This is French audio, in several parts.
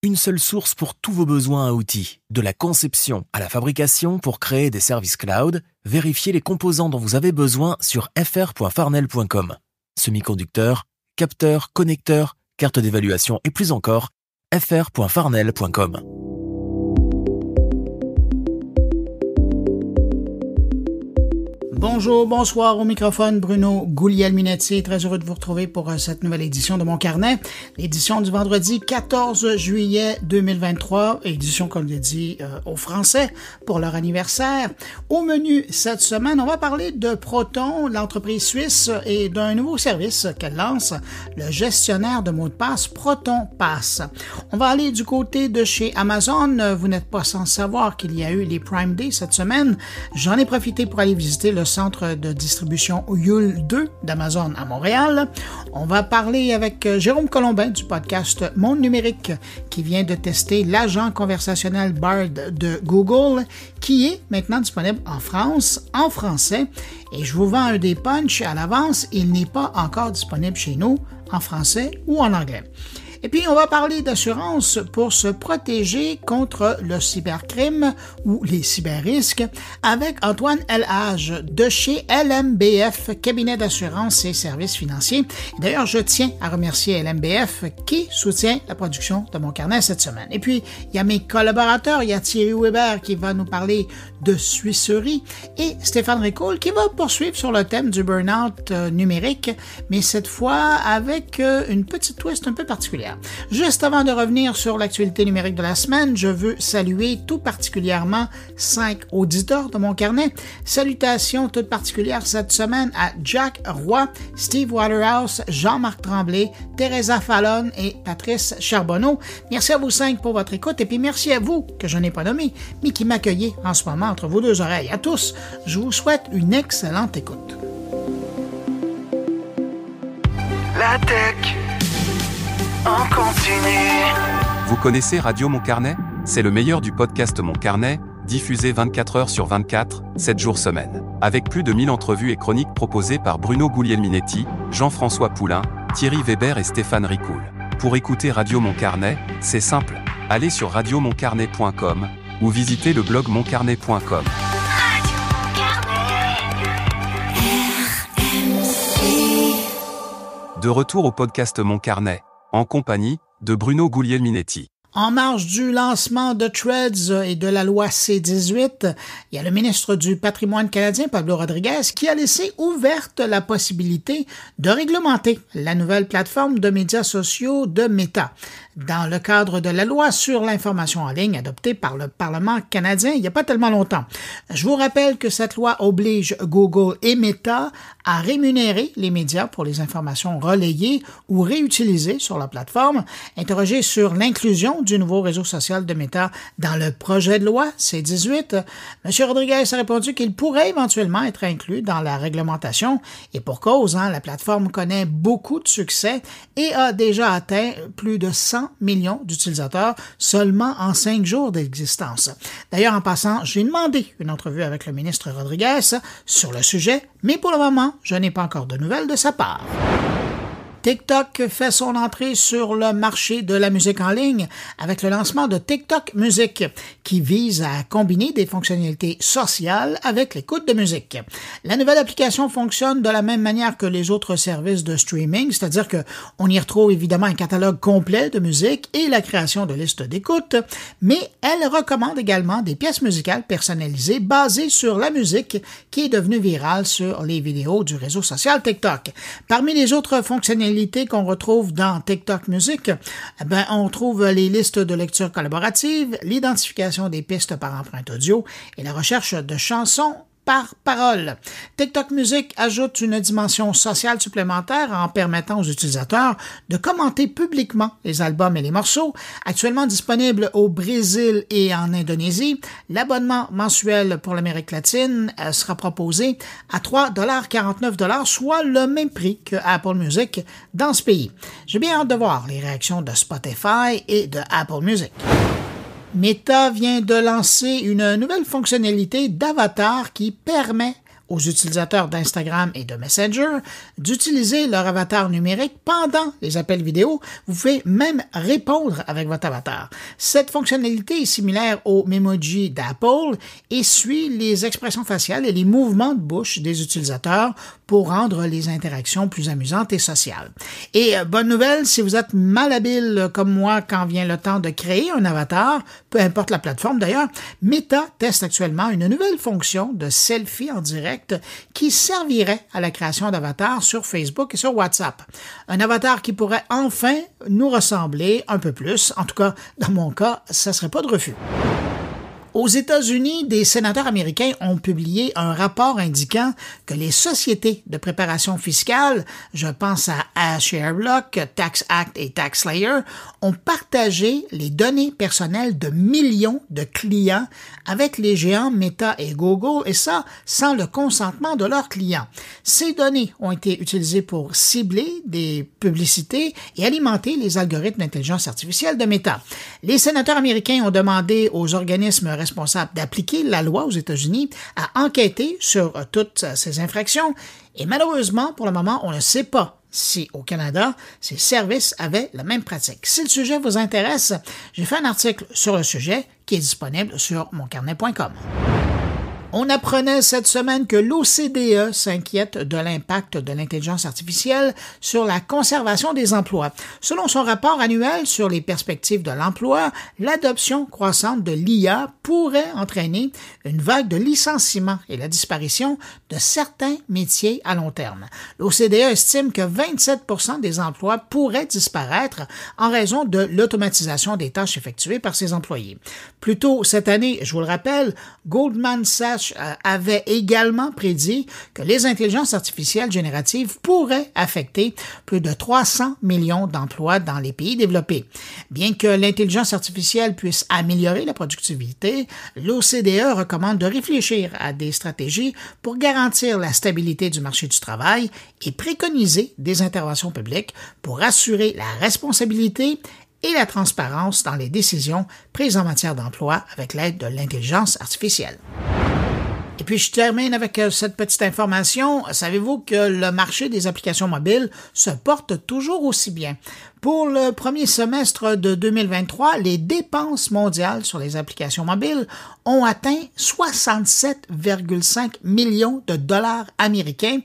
Une seule source pour tous vos besoins à outils. De la conception à la fabrication pour créer des services cloud, vérifiez les composants dont vous avez besoin sur fr.farnell.com. Semi-conducteurs, capteurs, connecteurs, cartes d'évaluation et plus encore, fr.farnell.com. Bonjour, bonsoir, au microphone Bruno Guglielminetti, très heureux de vous retrouver pour cette nouvelle édition de Mon Carnet, l'édition du vendredi 14 juillet 2023, édition comme je l'ai dit aux Français pour leur anniversaire. Au menu cette semaine, on va parler de Proton, l'entreprise suisse, et d'un nouveau service qu'elle lance, le gestionnaire de mots de passe Proton Pass. On va aller du côté de chez Amazon, vous n'êtes pas sans savoir qu'il y a eu les Prime Day cette semaine, j'en ai profité pour aller visiter le centre de distribution Yule 2 d'Amazon à Montréal. On va parler avec Jérôme Colombin du podcast Monde Numérique qui vient de tester l'agent conversationnel Bard de Google qui est maintenant disponible en France, en français. Et je vous vends un des punchs à l'avance, il n'est pas encore disponible chez nous en français ou en anglais. Et puis, on va parler d'assurance pour se protéger contre le cybercrime ou les cyberrisques avec Antoine Elhage de chez LMBF, cabinet d'assurance et services financiers. D'ailleurs, je tiens à remercier LMBF qui soutient la production de Mon Carnet cette semaine. Et puis, il y a mes collaborateurs, il y a Thierry Weber qui va nous parler de suisserie et Stéphane Ricoul qui va poursuivre sur le thème du burn-out numérique, mais cette fois avec une petite twist un peu particulière. Juste avant de revenir sur l'actualité numérique de la semaine, je veux saluer tout particulièrement 5 auditeurs de Mon Carnet. Salutations toutes particulières cette semaine à Jack Roy, Steve Waterhouse, Jean-Marc Tremblay, Teresa Fallon et Patrice Charbonneau. Merci à vous 5 pour votre écoute et puis merci à vous, que je n'ai pas nommé, mais qui m'accueillez en ce moment entre vos deux oreilles. À tous, je vous souhaite une excellente écoute. La tech en continu. Vous connaissez Radio Mon Carnet ? C'est le meilleur du podcast Mon Carnet, diffusé 24 heures sur 24, 7 jours semaine. Avec plus de 1000 entrevues et chroniques proposées par Bruno Guglielminetti, Jean-François Poulain, Thierry Weber et Stéphane Ricoul. Pour écouter Radio Mon Carnet, c'est simple. Allez sur radiomoncarnet.com ou visitez le blog moncarnet.com. De retour au podcast Mon Carnet, en compagnie de Bruno Guglielminetti. En marge du lancement de Threads et de la loi C-18, il y a le ministre du Patrimoine canadien, Pablo Rodriguez, qui a laissé ouverte la possibilité de réglementer la nouvelle plateforme de médias sociaux de Meta. Dans le cadre de la loi sur l'information en ligne adoptée par le Parlement canadien il n'y a pas tellement longtemps. Je vous rappelle que cette loi oblige Google et Meta à rémunérer les médias pour les informations relayées ou réutilisées sur la plateforme. Interrogé sur l'inclusion du nouveau réseau social de Meta dans le projet de loi C-18, M. Rodriguez a répondu qu'il pourrait éventuellement être inclus dans la réglementation et pour cause, la plateforme connaît beaucoup de succès et a déjà atteint plus de 100 millions d'utilisateurs seulement en 5 jours d'existence. D'ailleurs, en passant, j'ai demandé une entrevue avec le ministre Rodriguez sur le sujet, mais pour le moment, je n'ai pas encore de nouvelles de sa part. TikTok fait son entrée sur le marché de la musique en ligne avec le lancement de TikTok Music qui vise à combiner des fonctionnalités sociales avec l'écoute de musique. La nouvelle application fonctionne de la même manière que les autres services de streaming, c'est-à-dire qu'on y retrouve évidemment un catalogue complet de musique et la création de listes d'écoute, mais elle recommande également des pièces musicales personnalisées basées sur la musique qui est devenue virale sur les vidéos du réseau social TikTok. Parmi les autres fonctionnalités qu'on retrouve dans TikTok Music, on trouve les listes de lecture collaborative, l'identification des pistes par empreinte audio et la recherche de chansons par parole. TikTok Music ajoute une dimension sociale supplémentaire en permettant aux utilisateurs de commenter publiquement les albums et les morceaux. Actuellement disponible au Brésil et en Indonésie, l'abonnement mensuel pour l'Amérique latine sera proposé à 3,49 $, soit le même prix que Apple Music dans ce pays. J'ai bien hâte de voir les réactions de Spotify et de Apple Music. Meta vient de lancer une nouvelle fonctionnalité d'avatar qui permet aux utilisateurs d'Instagram et de Messenger d'utiliser leur avatar numérique pendant les appels vidéo. Vous pouvez même répondre avec votre avatar. Cette fonctionnalité est similaire au Memoji d'Apple et suit les expressions faciales et les mouvements de bouche des utilisateurs pour rendre les interactions plus amusantes et sociales. Et bonne nouvelle, si vous êtes malhabile comme moi quand vient le temps de créer un avatar, peu importe la plateforme d'ailleurs, Meta teste actuellement une nouvelle fonction de selfie en direct qui servirait à la création d'avatars sur Facebook et sur WhatsApp. Un avatar qui pourrait enfin nous ressembler un peu plus. En tout cas, dans mon cas, ça serait pas de refus. Aux États-Unis, des sénateurs américains ont publié un rapport indiquant que les sociétés de préparation fiscale, je pense à ShareBlock, TaxAct et TaxSlayer, ont partagé les données personnelles de millions de clients avec les géants Meta et Google, et ça sans le consentement de leurs clients. Ces données ont été utilisées pour cibler des publicités et alimenter les algorithmes d'intelligence artificielle de Meta. Les sénateurs américains ont demandé aux organismes responsables d'appliquer la loi aux États-Unis à enquêter sur toutes ces infractions et malheureusement, pour le moment, on ne sait pas si au Canada, ces services avaient la même pratique. Si le sujet vous intéresse, j'ai fait un article sur le sujet qui est disponible sur moncarnet.com. On apprenait cette semaine que l'OCDE s'inquiète de l'impact de l'intelligence artificielle sur la conservation des emplois. Selon son rapport annuel sur les perspectives de l'emploi, l'adoption croissante de l'IA pourrait entraîner une vague de licenciements et la disparition de certains métiers à long terme. L'OCDE estime que 27% des emplois pourraient disparaître en raison de l'automatisation des tâches effectuées par ses employés. Plus tôt cette année, je vous le rappelle, Goldman Sachs avait également prédit que les intelligences artificielles génératives pourraient affecter plus de 300 millions d'emplois dans les pays développés. Bien que l'intelligence artificielle puisse améliorer la productivité, l'OCDE recommande de réfléchir à des stratégies pour garantir la stabilité du marché du travail et préconiser des interventions publiques pour assurer la responsabilité et la transparence dans les décisions prises en matière d'emploi avec l'aide de l'intelligence artificielle. Et puis, je termine avec cette petite information. Savez-vous que le marché des applications mobiles se porte toujours aussi bien? Pour le premier semestre de 2023, les dépenses mondiales sur les applications mobiles ont atteint 67,5 millions de dollars américains.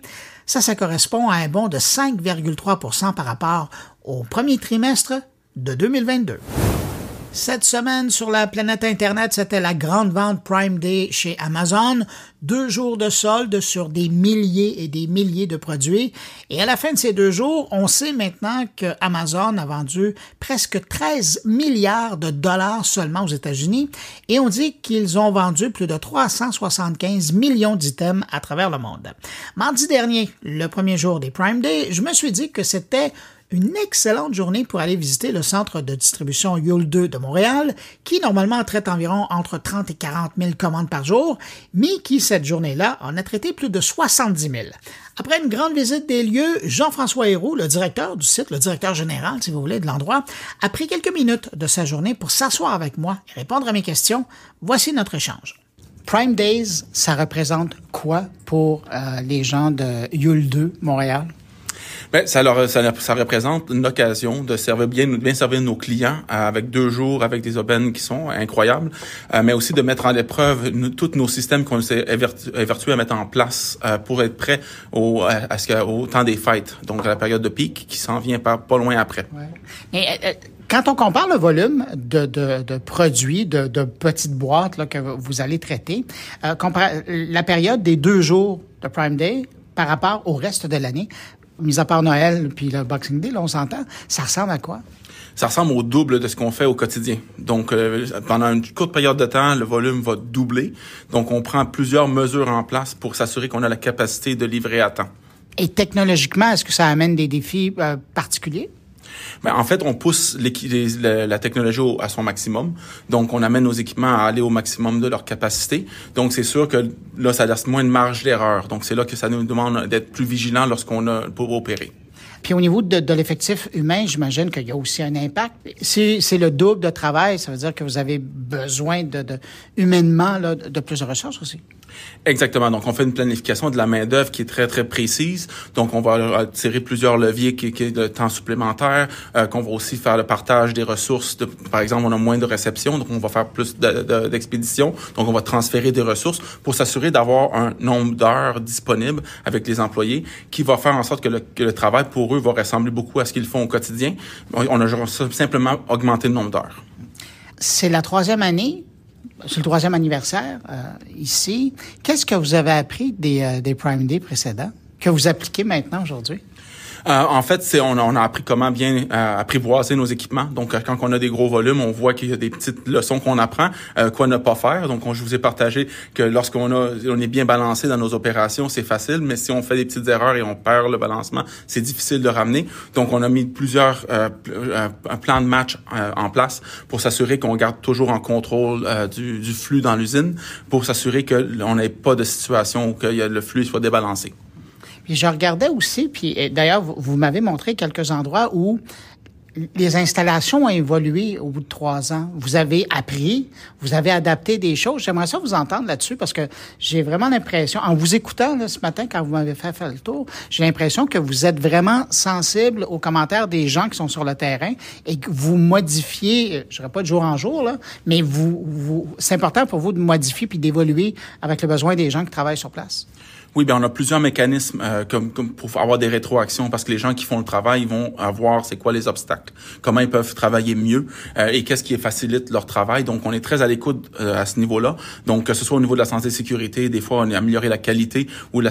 Ça correspond à un bond de 5,3% par rapport au premier trimestre de 2022. Cette semaine, sur la planète Internet, c'était la grande vente Prime Day chez Amazon. 2 jours de solde sur des milliers et des milliers de produits. Et à la fin de ces 2 jours, on sait maintenant que Amazon a vendu presque 13 milliards de dollars seulement aux États-Unis. Et on dit qu'ils ont vendu plus de 375 millions d'items à travers le monde. Mardi dernier, le premier jour des Prime Day, je me suis dit que c'était une excellente journée pour aller visiter le centre de distribution Yule 2 de Montréal, qui normalement traite environ entre 30 et 40 000 commandes par jour, mais qui, cette journée-là, en a traité plus de 70 000. Après une grande visite des lieux, Jean-François Héroux, le directeur du site, le directeur général, si vous voulez, de l'endroit, a pris quelques minutes de sa journée pour s'asseoir avec moi et répondre à mes questions. Voici notre échange. Prime Days, ça représente quoi pour les gens de Yule 2 Montréal? Ben, ça représente une occasion de bien servir nos clients avec 2 jours, avec des aubaines qui sont incroyables, mais aussi de mettre en épreuve tous nos systèmes qu'on s'est évertués à mettre en place pour être prêts au temps des fêtes, donc à la période de pic qui s'en vient pas loin après. Ouais. Mais, quand on compare le volume de produits, de petites boîtes là, que vous allez traiter, la période des 2 jours de Prime Day par rapport au reste de l'année, mis à part Noël puis le Boxing Day, là, on s'entend, ça ressemble à quoi? Ça ressemble au double de ce qu'on fait au quotidien. Donc, pendant une courte période de temps, le volume va doubler. Donc, on prend plusieurs mesures en place pour s'assurer qu'on a la capacité de livrer à temps. Et technologiquement, est-ce que ça amène des défis particuliers? Ben, en fait, on pousse la technologie à son maximum. Donc, on amène nos équipements à aller au maximum de leur capacité. Donc, c'est sûr que là, ça laisse moins de marge d'erreur. Donc, c'est là que ça nous demande d'être plus vigilants lorsqu'on a pour opérer. Puis au niveau de l'effectif humain, j'imagine qu'il y a aussi un impact. Si c'est le double de travail, ça veut dire que vous avez besoin humainement là, de plus de ressources aussi. Exactement. Donc, on fait une planification de la main-d'œuvre qui est très, très précise. Donc, on va tirer plusieurs leviers qui est de temps supplémentaire, qu'on va aussi faire le partage des ressources. Par exemple, on a moins de réception, donc on va faire plus d'expéditions. Donc, on va transférer des ressources pour s'assurer d'avoir un nombre d'heures disponibles avec les employés qui va faire en sorte que le travail pour eux va ressembler beaucoup à ce qu'ils font au quotidien. On a simplement augmenté le nombre d'heures. C'est la 3e année. C'est le 3e anniversaire ici. Qu'est-ce que vous avez appris des Prime Day précédents que vous appliquez maintenant aujourd'hui? En fait, on a appris comment bien apprivoiser nos équipements. Donc, quand on a des gros volumes, on voit qu'il y a des petites leçons qu'on apprend, quoi ne pas faire. Donc, je vous ai partagé que lorsqu'on est bien balancé dans nos opérations, c'est facile, mais si on fait des petites erreurs et on perd le balancement, c'est difficile de ramener. Donc, on a mis plusieurs plans de match en place pour s'assurer qu'on garde toujours en contrôle du flux dans l'usine, pour s'assurer qu'on n'ait pas de situation où le flux soit débalancé. Puis je regardais aussi, puis d'ailleurs, vous m'avez montré quelques endroits où les installations ont évolué au bout de 3 ans. Vous avez appris, vous avez adapté des choses. J'aimerais ça vous entendre là-dessus parce que j'ai vraiment l'impression, en vous écoutant là, ce matin quand vous m'avez fait faire le tour, j'ai l'impression que vous êtes vraiment sensible aux commentaires des gens qui sont sur le terrain et que vous modifiez, je dirais pas de jour en jour, là, mais c'est important pour vous de modifier puis d'évoluer avec le besoin des gens qui travaillent sur place. Oui, bien, on a plusieurs mécanismes comme pour avoir des rétroactions parce que les gens qui font le travail, ils vont voir c'est quoi les obstacles, comment ils peuvent travailler mieux et qu'est-ce qui facilite leur travail. Donc, on est très à l'écoute à ce niveau-là. Donc, que ce soit au niveau de la santé et sécurité, des fois, on a amélioré la qualité ou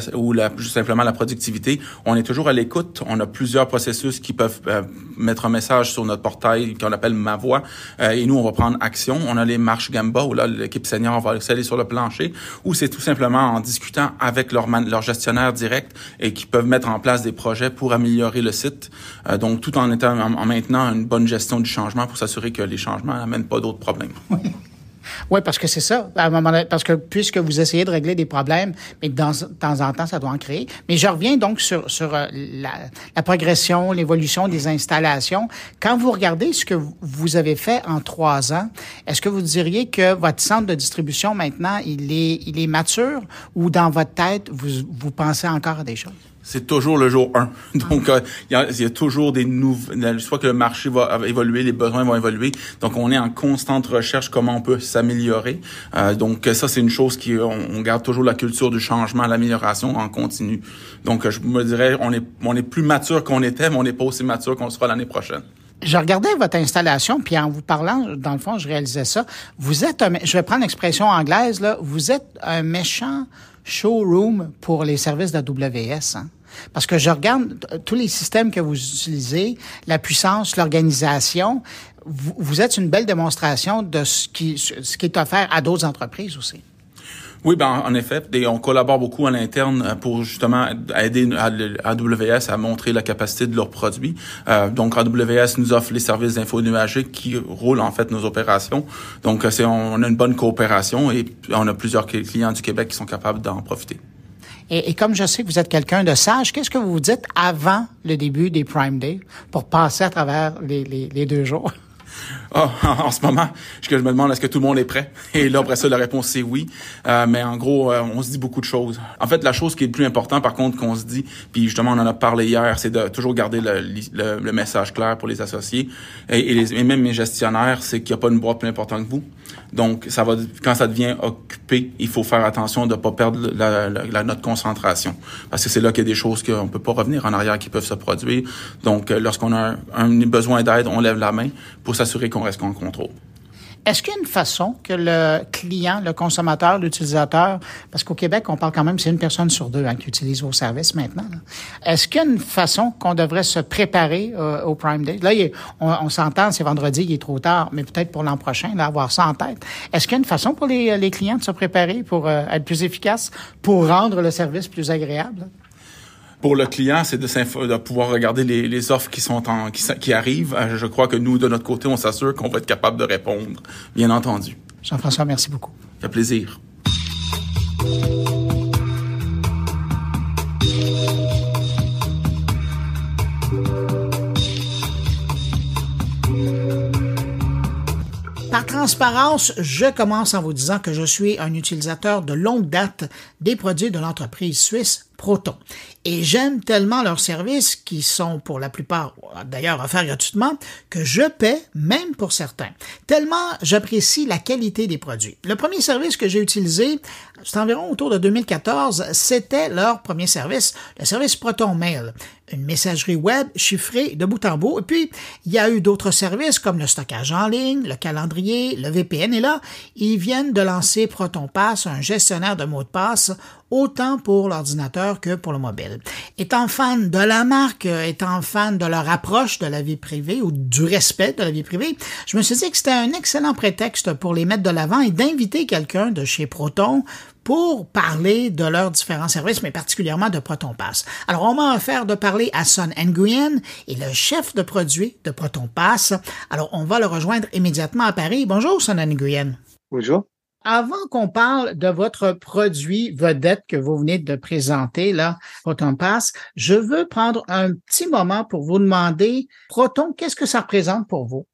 juste simplement la productivité. On est toujours à l'écoute. On a plusieurs processus qui peuvent mettre un message sur notre portail qu'on appelle Ma Voix et nous, on va prendre action. On a les marches Gamba où là, l'équipe senior va aller sur le plancher ou c'est tout simplement en discutant avec leur gestionnaire direct et qui peuvent mettre en place des projets pour améliorer le site. Donc, tout en maintenant une bonne gestion du changement pour s'assurer que les changements n'amènent pas d'autres problèmes. Oui, parce que c'est ça. À un moment donné, parce que puisque vous essayez de régler des problèmes, mais de temps en temps, ça doit en créer. Mais je reviens donc sur la progression, l'évolution des installations. Quand vous regardez ce que vous avez fait en 3 ans, est-ce que vous diriez que votre centre de distribution maintenant, il est mature ou dans votre tête, vous pensez encore à des choses? C'est toujours le jour 1. Donc, il y a toujours des nouvelles, soit que le marché va évoluer, les besoins vont évoluer. Donc, on est en constante recherche comment on peut s'améliorer. Donc, ça, c'est une chose on garde toujours la culture du changement, l'amélioration en continu. Donc, je me dirais, on est plus mature qu'on était, mais on n'est pas aussi mature qu'on le sera l'année prochaine. Je regardais votre installation, puis en vous parlant, dans le fond, je réalisais ça. Vous êtes je vais prendre l'expression anglaise, là. Vous êtes un méchant showroom pour les services d'AWS, hein? Parce que je regarde tous les systèmes que vous utilisez, la puissance, l'organisation. Vous êtes une belle démonstration de ce qui est offert à d'autres entreprises aussi. Oui, ben en effet, on collabore beaucoup à l'interne pour justement aider AWS à montrer la capacité de leurs produits. Donc AWS nous offre les services d'info nuagique qui roulent en fait nos opérations. Donc on a une bonne coopération et on a plusieurs clients du Québec qui sont capables d'en profiter. Et comme je sais que vous êtes quelqu'un de sage, qu'est-ce que vous vous dites avant le début des Prime Day pour passer à travers les 2 jours? En ce moment, je me demande est-ce que tout le monde est prêt? Et là, après ça, la réponse c'est oui. Mais en gros, on se dit beaucoup de choses. En fait, la chose qui est le plus importante, par contre, qu'on se dit, puis justement, on en a parlé hier, c'est de toujours garder le message clair pour les associés. Et même mes gestionnaires, c'est qu'il n'y a pas une boîte plus importante que vous. Donc, quand ça devient occupé, il faut faire attention de ne pas perdre notre concentration. Parce que c'est là qu'il y a des choses qu'on peut pas revenir en arrière qui peuvent se produire. Donc, lorsqu'on a un besoin d'aide, on lève la main pour s'assurer qu'on reste en contrôle. Est-ce qu'il y a une façon que le client, le consommateur, l'utilisateur, parce qu'au Québec, on parle quand même, c'est 1 personne sur 2 qui utilise vos services maintenant. Là. Est-ce qu'il y a une façon qu'on devrait se préparer au Prime Day? Là, on s'entend, c'est vendredi, il est trop tard, mais peut-être pour l'an prochain, là, avoir ça en tête. Est-ce qu'il y a une façon pour les clients de se préparer pour être plus efficaces, pour rendre le service plus agréable? Pour le client, c'est de pouvoir regarder les offres qui arrivent. Je crois que nous, de notre côté, on s'assure qu'on va être capable de répondre, bien entendu. Jean-François, merci beaucoup. Ça fait plaisir. Par transparence, je commence en vous disant que je suis un utilisateur de longue date des produits de l'entreprise suisse Proton. Et j'aime tellement leurs services, qui sont pour la plupart d'ailleurs offerts gratuitement, que je paie même pour certains. Tellement j'apprécie la qualité des produits. Le premier service que j'ai utilisé, c'est environ autour de 2014, c'était leur premier service, le service Proton Mail. Une messagerie web chiffrée de bout en bout. Et puis, il y a eu d'autres services comme le stockage en ligne, le calendrier, le VPN. Et là, ils viennent de lancer ProtonPass, un gestionnaire de mots de passe, autant pour l'ordinateur que pour le mobile. Étant fan de la marque, étant fan de leur approche de la vie privée ou du respect de la vie privée, je me suis dit que c'était un excellent prétexte pour les mettre de l'avant et d'inviter quelqu'un de chez Proton pour parler de leurs différents services, mais particulièrement de ProtonPass. Alors, on m'a offert de parler à Son Nguyen, et le chef de produit de ProtonPass. Alors, on va le rejoindre immédiatement à Paris. Bonjour, Son Nguyen. Bonjour. Avant qu'on parle de votre produit vedette que vous venez de présenter, là, ProtonPass, je veux prendre un petit moment pour vous demander, Proton, qu'est-ce que ça représente pour vous?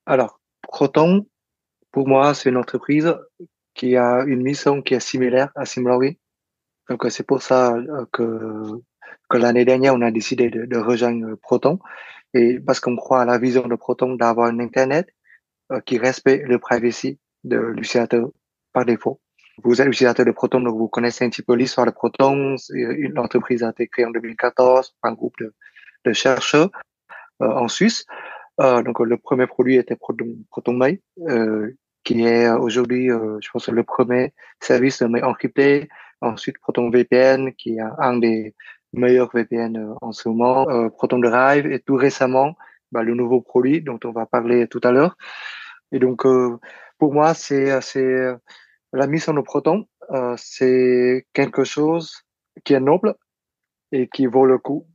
Alors, Proton, pour moi, c'est une entreprise qui a une mission qui est similaire à Simlori. Donc, c'est pour ça que l'année dernière, on a décidé de rejoindre Proton. Et parce qu'on croit à la vision de Proton d'avoir un Internet qui respecte le privacy de l'utilisateur par défaut. Vous êtes utilisateur de Proton, donc vous connaissez un petit peu l'histoire de Proton. L'entreprise a été créée en 2014 par un groupe de chercheurs en Suisse. Donc, le premier produit était Proton Mail, qui est aujourd'hui, je pense, le premier service de mail encrypté. Ensuite, Proton VPN, qui est un des meilleurs VPN en ce moment. Proton Drive et tout récemment, le nouveau produit dont on va parler tout à l'heure. Et donc, pour moi, c'est la mission de Proton, c'est quelque chose qui est noble et qui vaut le coup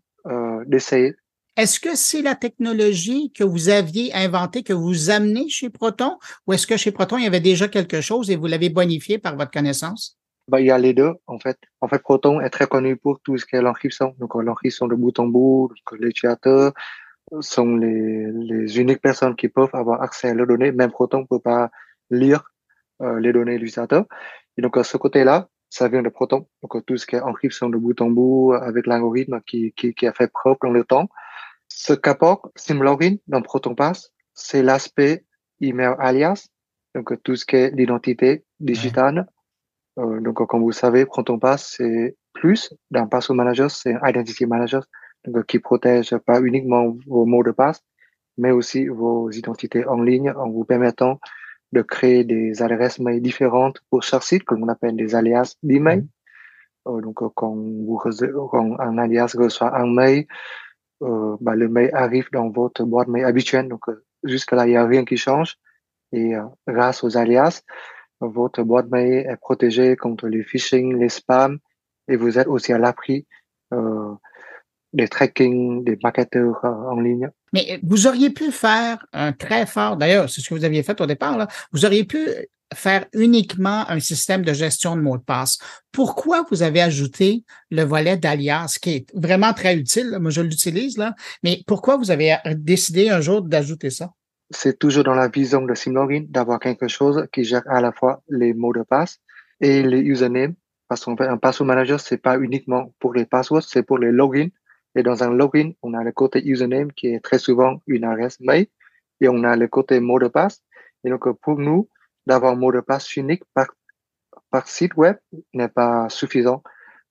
d'essayer. Est-ce que c'est la technologie que vous aviez inventée, que vous amenez chez Proton, ou est-ce que chez Proton, il y avait déjà quelque chose et vous l'avez bonifié par votre connaissance? Il y a les deux, en fait. En fait, Proton est très connu pour tout ce qui est l'encryption. Donc, l'encryption de bout en bout, les utilisateurs sont les uniques personnes qui peuvent avoir accès à leurs données. Même Proton ne peut pas lire les données de l'utilisateur. Et donc, à ce côté-là, ça vient de Proton. Donc, tout ce qui est encryption de bout en bout avec l'algorithme qui a fait preuve dans le temps. Ce qu'apporte SimLogin dans ProtonPass, c'est l'aspect email alias. Donc, tout ce qui est l'identité digitale. Donc, comme vous savez, ProtonPass, c'est plus d'un password manager, c'est un identity manager, donc, qui protège pas uniquement vos mots de passe, mais aussi vos identités en ligne en vous permettant de créer des adresses mail différentes pour chaque site, que l'on appelle des alias d'email. Donc, quand un alias reçoit un mail, le mail arrive dans votre boîte mail habituelle. Donc, jusque-là, il n'y a rien qui change. Et grâce aux alias, votre boîte mail est protégée contre les phishing, les spams, et vous êtes aussi à l'abri des tracking, des marketeurs en ligne. Mais vous auriez pu faire un très fort, d'ailleurs, c'est ce que vous aviez fait au départ, là, vous auriez pu faire uniquement un système de gestion de mots de passe. Pourquoi vous avez ajouté le volet d'alias, qui est vraiment très utile, là, moi je l'utilise, là, mais pourquoi vous avez décidé un jour d'ajouter ça? C'est toujours dans la vision de SimLogin d'avoir quelque chose qui gère à la fois les mots de passe et les usernames. Parce qu'en fait, un password manager, c'est pas uniquement pour les passwords, c'est pour les logins. Et dans un login, on a le côté username qui est très souvent une adresse mail et on a le côté mot de passe. Et donc, pour nous, d'avoir un mot de passe unique par site web n'est pas suffisant.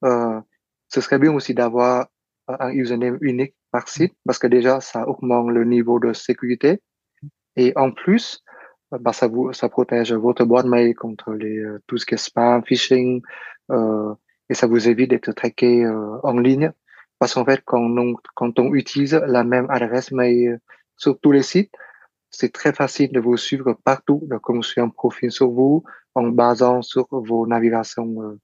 Ce serait bien aussi d'avoir un username unique par site parce que déjà, ça augmente le niveau de sécurité. Et en plus, ça protège votre boîte mail contre tout ce qui est spam, phishing, et ça vous évite d'être traqué en ligne. Parce qu'en fait, quand on utilise la même adresse mail sur tous les sites, c'est très facile de vous suivre partout, de construire un profil sur vous en basant sur vos navigations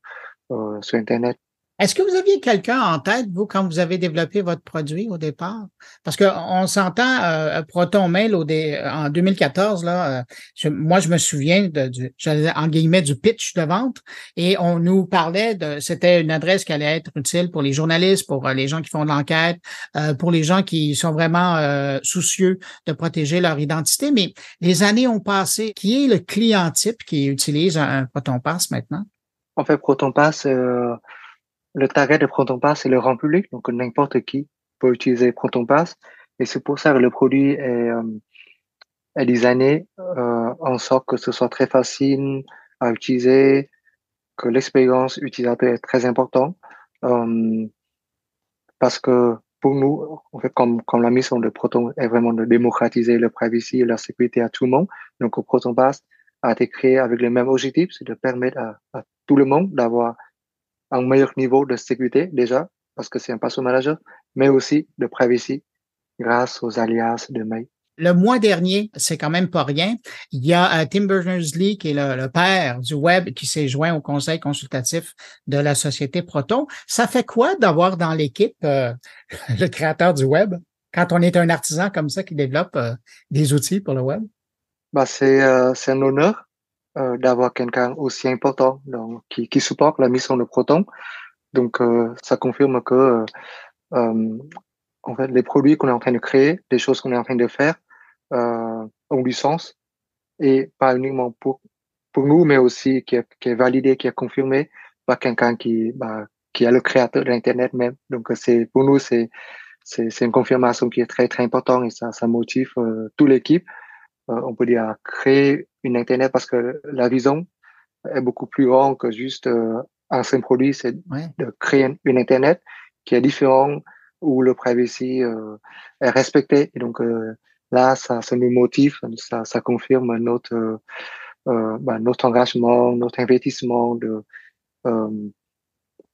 sur Internet. Est-ce que vous aviez quelqu'un en tête, vous, quand vous avez développé votre produit au départ? Parce que on s'entend, Proton Mail en 2014, là, moi, je me souviens j'allais, en guillemets, du pitch de vente et on nous parlait c'était une adresse qui allait être utile pour les journalistes, pour les gens qui font de l'enquête, pour les gens qui sont vraiment soucieux de protéger leur identité. Mais les années ont passé. Qui est le client type qui utilise un Proton Pass maintenant? En fait, ProtonPass, le target de ProtonPass, c'est le grand public, donc n'importe qui peut utiliser ProtonPass. Et c'est pour ça que le produit est designé en sorte que ce soit très facile à utiliser, que l'expérience utilisateur est très importante. Euh, Parce que pour nous, en fait, comme la mission de Proton est vraiment de démocratiser la privacy et la sécurité à tout le monde, donc Proton Pass a été créé avec le même objectif, c'est de permettre à tout le monde d'avoir un meilleur niveau de sécurité déjà, parce que c'est un password manager, mais aussi de privacy grâce aux alias de mail. Le mois dernier, c'est quand même pas rien, il y a Tim Berners-Lee, qui est le père du web, qui s'est joint au conseil consultatif de la société Proton. Ça fait quoi d'avoir dans l'équipe le créateur du web quand on est un artisan comme ça qui développe des outils pour le web? Bah, c'est un honneur d'avoir quelqu'un aussi important donc, qui supporte la mission de Proton. Donc, ça confirme que euh, en fait, les produits qu'on est en train de créer, les choses qu'on est en train de faire, ont du sens et pas uniquement pour nous, mais aussi qui est validé, qui est confirmé par quelqu'un qui est le créateur de l'Internet même. Donc, pour nous, c'est une confirmation qui est très, très importante et ça motive toute l'équipe. On peut dire à créer une Internet parce que la vision est beaucoup plus grande que juste un seul produit, c'est de créer une Internet qui est différente où le privacy est respecté. Et donc, là, ça nous motive, ça confirme notre engagement, notre investissement euh,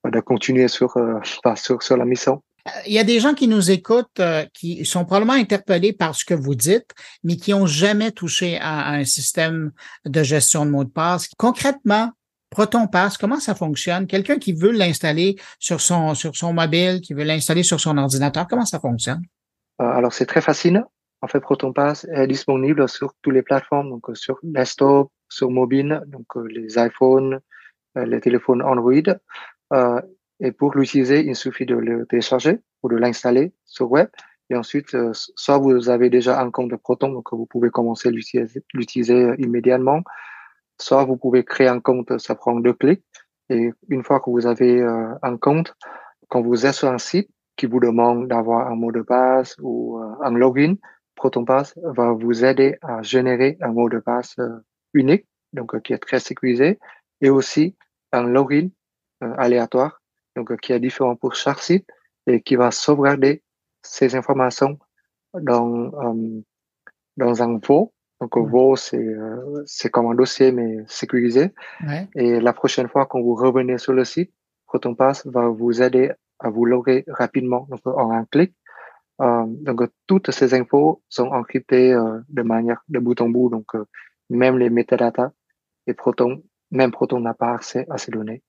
de continuer sur la mission. Il y a des gens qui nous écoutent qui sont probablement interpellés par ce que vous dites, mais qui n'ont jamais touché à un système de gestion de mots de passe. Concrètement, ProtonPass, comment ça fonctionne? Quelqu'un qui veut l'installer sur son mobile, qui veut l'installer sur son ordinateur, comment ça fonctionne? Alors, c'est très facile. En fait, ProtonPass est disponible sur toutes les plateformes, donc sur desktop, sur mobile, donc les iPhones, les téléphones Android. Et pour l'utiliser, il suffit de le télécharger ou de l'installer sur web. Et ensuite, soit vous avez déjà un compte de Proton, donc vous pouvez commencer à l'utiliser immédiatement. Soit vous pouvez créer un compte, ça prend 2 clics. Et une fois que vous avez un compte, quand vous êtes sur un site qui vous demande d'avoir un mot de passe ou un login, ProtonPass va vous aider à générer un mot de passe unique, donc qui est très sécurisé, et aussi un login aléatoire, donc qui est différent pour chaque site et qui va sauvegarder ces informations dans dans un veau. Donc veau c'est comme un dossier mais sécurisé. Ouais. Et la prochaine fois quand vous revenez sur le site, ProtonPass va vous aider à vous loguer rapidement, donc en un clic. Donc toutes ces infos sont encryptées de manière de bout en bout, donc même les métadatas et même Proton n'a pas accès à ces données.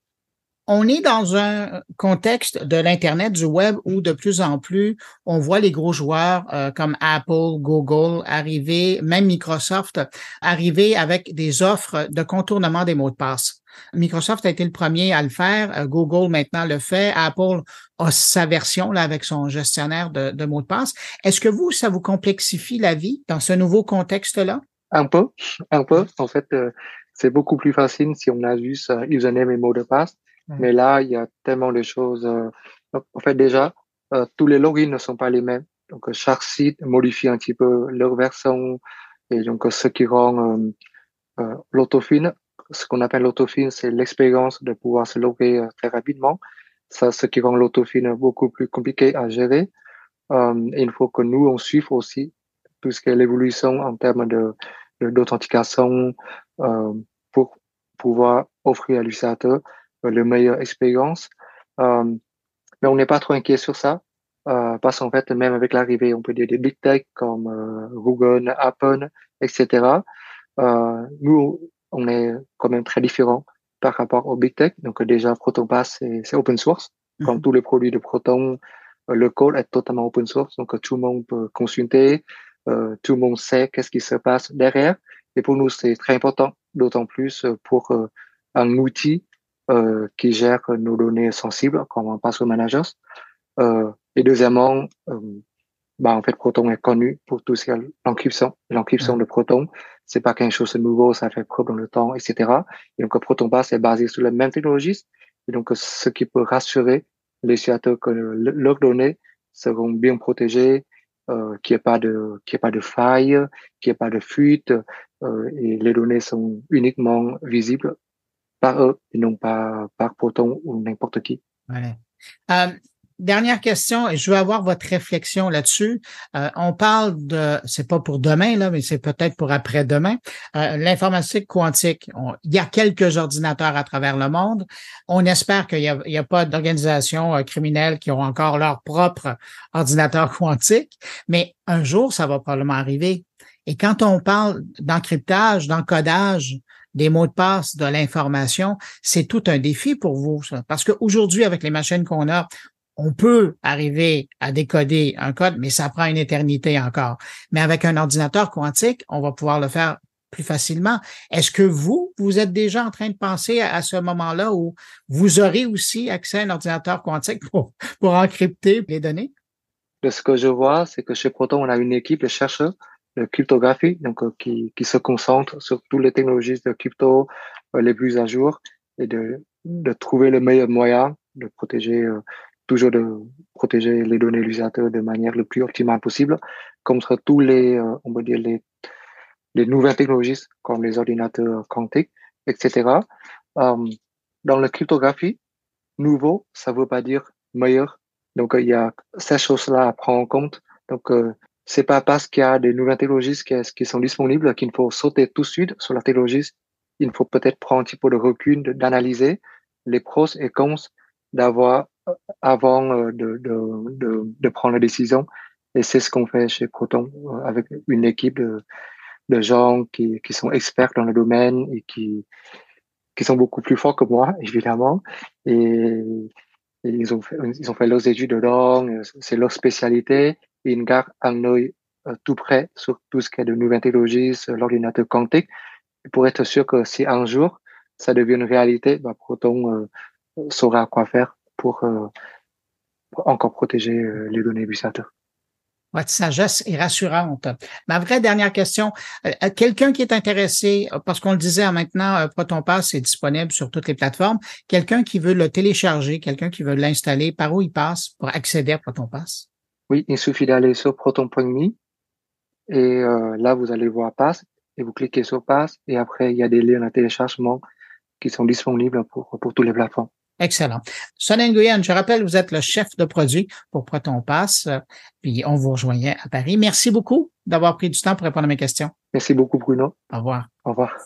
On est dans un contexte de l'Internet, du web, où de plus en plus, on voit les gros joueurs comme Apple, Google arriver, même Microsoft, arriver avec des offres de contournement des mots de passe. Microsoft a été le premier à le faire. Google maintenant le fait. Apple a sa version là avec son gestionnaire de mots de passe. Est-ce que ça vous complexifie la vie dans ce nouveau contexte-là? Un peu, un peu. En fait, c'est beaucoup plus facile si on a juste username et mot de passe. Mais là, il y a tellement de choses. Donc, en fait, déjà, tous les logins ne sont pas les mêmes. Donc, chaque site modifie un petit peu leur version. Et donc, ce qui rend l'autofill, ce qu'on appelle l'autofill, c'est l'expérience de pouvoir se loguer très rapidement. Ça, ce qui rend l'autofill beaucoup plus compliqué à gérer. Et il faut que nous, on suive aussi tout ce qui est l'évolution en termes d'authentification pour pouvoir offrir à l'utilisateur le meilleure expérience. Mais on n'est pas trop inquiet sur ça parce qu'en fait, même avec l'arrivée, on peut dire des big tech comme Google, Apple, etc. Nous, on est quand même très différents par rapport aux big tech. Donc déjà, ProtonPass, c'est open source. Comme tous les produits de Proton, le code est totalement open source, donc tout le monde peut consulter, tout le monde sait qu'est-ce qui se passe derrière. Et pour nous, c'est très important, d'autant plus pour un outil qui gère nos données sensibles, comme un password manager. Et deuxièmement, en fait, Proton est connu pour tout ce qui est l'encryption. L'encryption de Proton, c'est pas quelque chose de nouveau, ça fait preuve dans le temps, etc. Et donc, Proton Pass est basé sur la même technologie. Et donc, ce qui peut rassurer les utilisateurs que leurs données seront bien protégées, qu'il n'y ait pas de faille, qu'il n'y ait pas de fuite, et les données sont uniquement visibles par eux et non pas par Proton ou n'importe qui. Voilà. Dernière question, et je veux avoir votre réflexion là-dessus. On parle c'est pas pour demain, là, mais c'est peut-être pour après-demain, l'informatique quantique. Il y a quelques ordinateurs à travers le monde. On espère qu'il y a pas d'organisations criminelles qui ont encore leur propre ordinateur quantique, mais un jour, ça va probablement arriver. Et quand on parle d'encryptage, d'encodage, des mots de passe, de l'information, c'est tout un défi pour vous, ça. Parce qu'aujourd'hui, avec les machines qu'on a, on peut arriver à décoder un code, mais ça prend une éternité encore. Mais avec un ordinateur quantique, on va pouvoir le faire plus facilement. Est-ce que vous êtes déjà en train de penser à ce moment-là où vous aurez aussi accès à un ordinateur quantique pour encrypter les données? De ce que je vois, c'est que chez Proton, on a une équipe de chercheurs de cryptographie, donc qui se concentre sur toutes les technologies de crypto les plus à jour et de trouver le meilleur moyen de protéger toujours de protéger les données de l'utilisateur de manière le plus optimale possible contre tous les on va dire les nouvelles technologies comme les ordinateurs quantiques, etc. Dans la cryptographie, nouveau, ça veut pas dire meilleur. Donc il y a ces choses-là à prendre en compte. Donc c'est pas parce qu'il y a des nouvelles technologies qui sont disponibles qu'il faut sauter tout de suite sur la technologie. Il faut peut-être prendre un petit peu de recul, d'analyser les pros et cons avant de prendre la décision. Et c'est ce qu'on fait chez Proton avec une équipe de gens qui sont experts dans le domaine et qui sont beaucoup plus forts que moi, évidemment. Et ils ont fait leurs études dedans, c'est leur spécialité. Et ils gardent un œil tout près sur tout ce qui est de nouvelles technologies, l'ordinateur quantique, pour être sûr que si un jour ça devient une réalité, Proton saura quoi faire pour encore protéger les données utilisateurs. Votre sagesse est rassurante. Ma vraie dernière question, quelqu'un qui est intéressé, parce qu'on le disait maintenant, Proton Pass est disponible sur toutes les plateformes, quelqu'un qui veut le télécharger, quelqu'un qui veut l'installer, par où il passe pour accéder à Proton Pass? Oui, il suffit d'aller sur proton.me et là, vous allez voir Pass et vous cliquez sur Pass et après, il y a des liens de téléchargement qui sont disponibles pour toutes les plateformes. Excellent. Sonny Nguyen, je rappelle, vous êtes le chef de produit pour Proton Pass, puis on vous rejoignait à Paris. Merci beaucoup d'avoir pris du temps pour répondre à mes questions. Merci beaucoup, Bruno. Au revoir. Au revoir.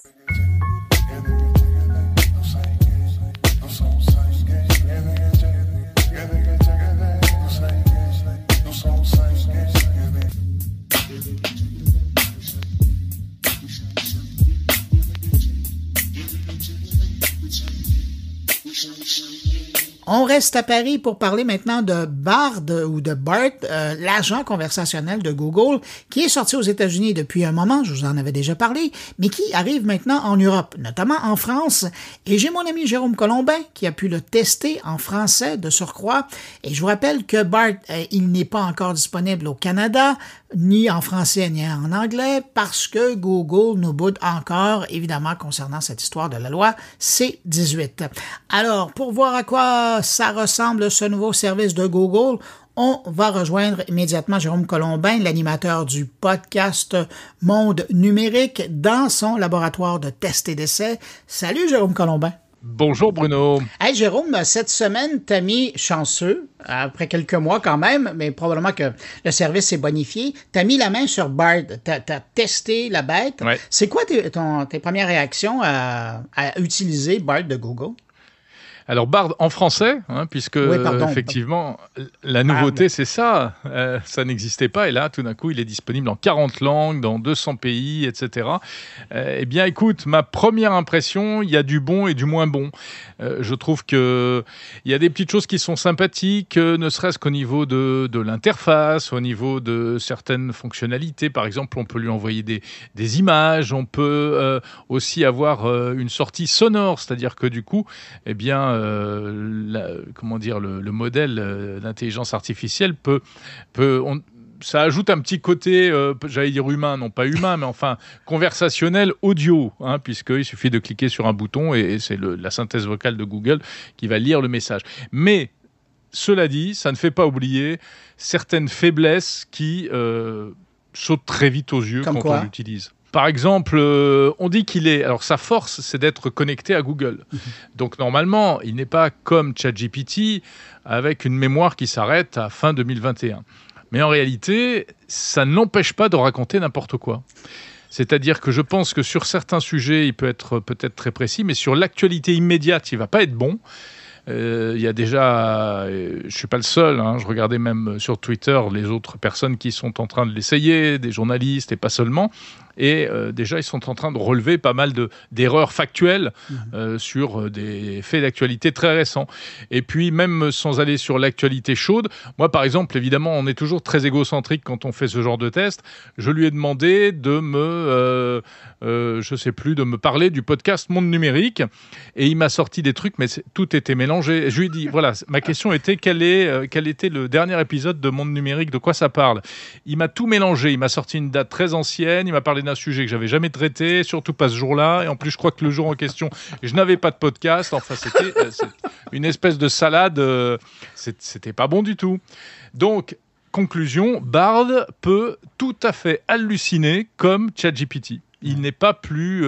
On reste à Paris pour parler maintenant de Bard ou de BART, l'agent conversationnel de Google, qui est sorti aux États-Unis depuis un moment, je vous en avais déjà parlé, mais qui arrive maintenant en Europe, notamment en France. Et j'ai mon ami Jérôme Colombin qui a pu le tester en français de surcroît. Et je vous rappelle que BART, il n'est pas encore disponible au Canada, ni en français ni en anglais, parce que Google nous boude encore, évidemment, concernant cette histoire de la loi C-18. Alors, pour voir à quoi ça ressemble ce nouveau service de Google, on va rejoindre immédiatement Jérôme Colombin, l'animateur du podcast Monde numérique, dans son laboratoire de tests et d'essais. Salut Jérôme Colombin. Bonjour Bruno. Hey Jérôme, cette semaine, t'as mis chanceux, après quelques mois quand même, mais probablement que le service s'est bonifié, t'as mis la main sur Bard, t'as testé la bête. Ouais. C'est quoi tes premières réactions à utiliser Bard de Google? Alors Bard en français, puisque effectivement la nouveauté c'est ça, ça n'existait pas et là tout d'un coup il est disponible en 40 langues, dans 200 pays, etc. Eh bien écoute, ma première impression, il y a du bon et du moins bon. Je trouve qu'il y a des petites choses qui sont sympathiques, ne serait-ce qu'au niveau de l'interface, au niveau de certaines fonctionnalités. Par exemple, on peut lui envoyer des images, on peut aussi avoir une sortie sonore, c'est-à-dire que du coup, eh bien, le modèle d'intelligence artificielle ça ajoute un petit côté, j'allais dire humain, non pas humain, mais enfin conversationnel audio, puisqu'il suffit de cliquer sur un bouton et c'est la synthèse vocale de Google qui va lire le message. Mais cela dit, ça ne fait pas oublier certaines faiblesses qui sautent très vite aux yeux quand on l'utilise. Par exemple, on dit alors sa force, c'est d'être connecté à Google. Donc normalement, il n'est pas comme ChatGPT avec une mémoire qui s'arrête à fin 2021. Mais en réalité, ça ne l'empêche pas de raconter n'importe quoi. C'est-à-dire que je pense que sur certains sujets, il peut être peut-être très précis, mais sur l'actualité immédiate, il ne va pas être bon. Il y a déjà, je ne suis pas le seul, je regardais même sur Twitter les autres personnes qui sont en train de l'essayer, des journalistes et pas seulement. Et déjà, ils sont en train de relever pas mal d'erreurs factuelles sur des faits d'actualité très récents. Et puis, même sans aller sur l'actualité chaude, moi, par exemple, évidemment, on est toujours très égocentrique quand on fait ce genre de test. Je lui ai demandé de me parler du podcast Monde Numérique. Et il m'a sorti des trucs, mais tout était mélangé. Et je lui ai dit, voilà, ma question était quel était le dernier épisode de Monde Numérique, de quoi ça parle? Il m'a tout mélangé. Il m'a sorti une date très ancienne, il m'a parlé d'un sujet que j'avais jamais traité, surtout pas ce jour-là, et en plus je crois que le jour en question je n'avais pas de podcast, enfin c'était une espèce de salade, c'était pas bon du tout. Donc conclusion, Bard peut tout à fait halluciner comme ChatGPT. Il n'est pas plus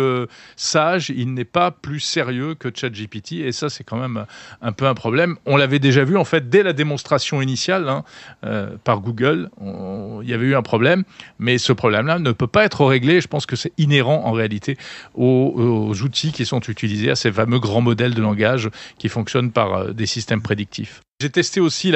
sage, il n'est pas plus sérieux que ChatGPT, et ça c'est quand même un peu un problème. On l'avait déjà vu en fait dès la démonstration initiale par Google, il y avait eu un problème, mais ce problème-là ne peut pas être réglé. Je pense que c'est inhérent en réalité aux outils qui sont utilisés, à ces fameux grands modèles de langage qui fonctionnent par des systèmes prédictifs. J'ai testé aussi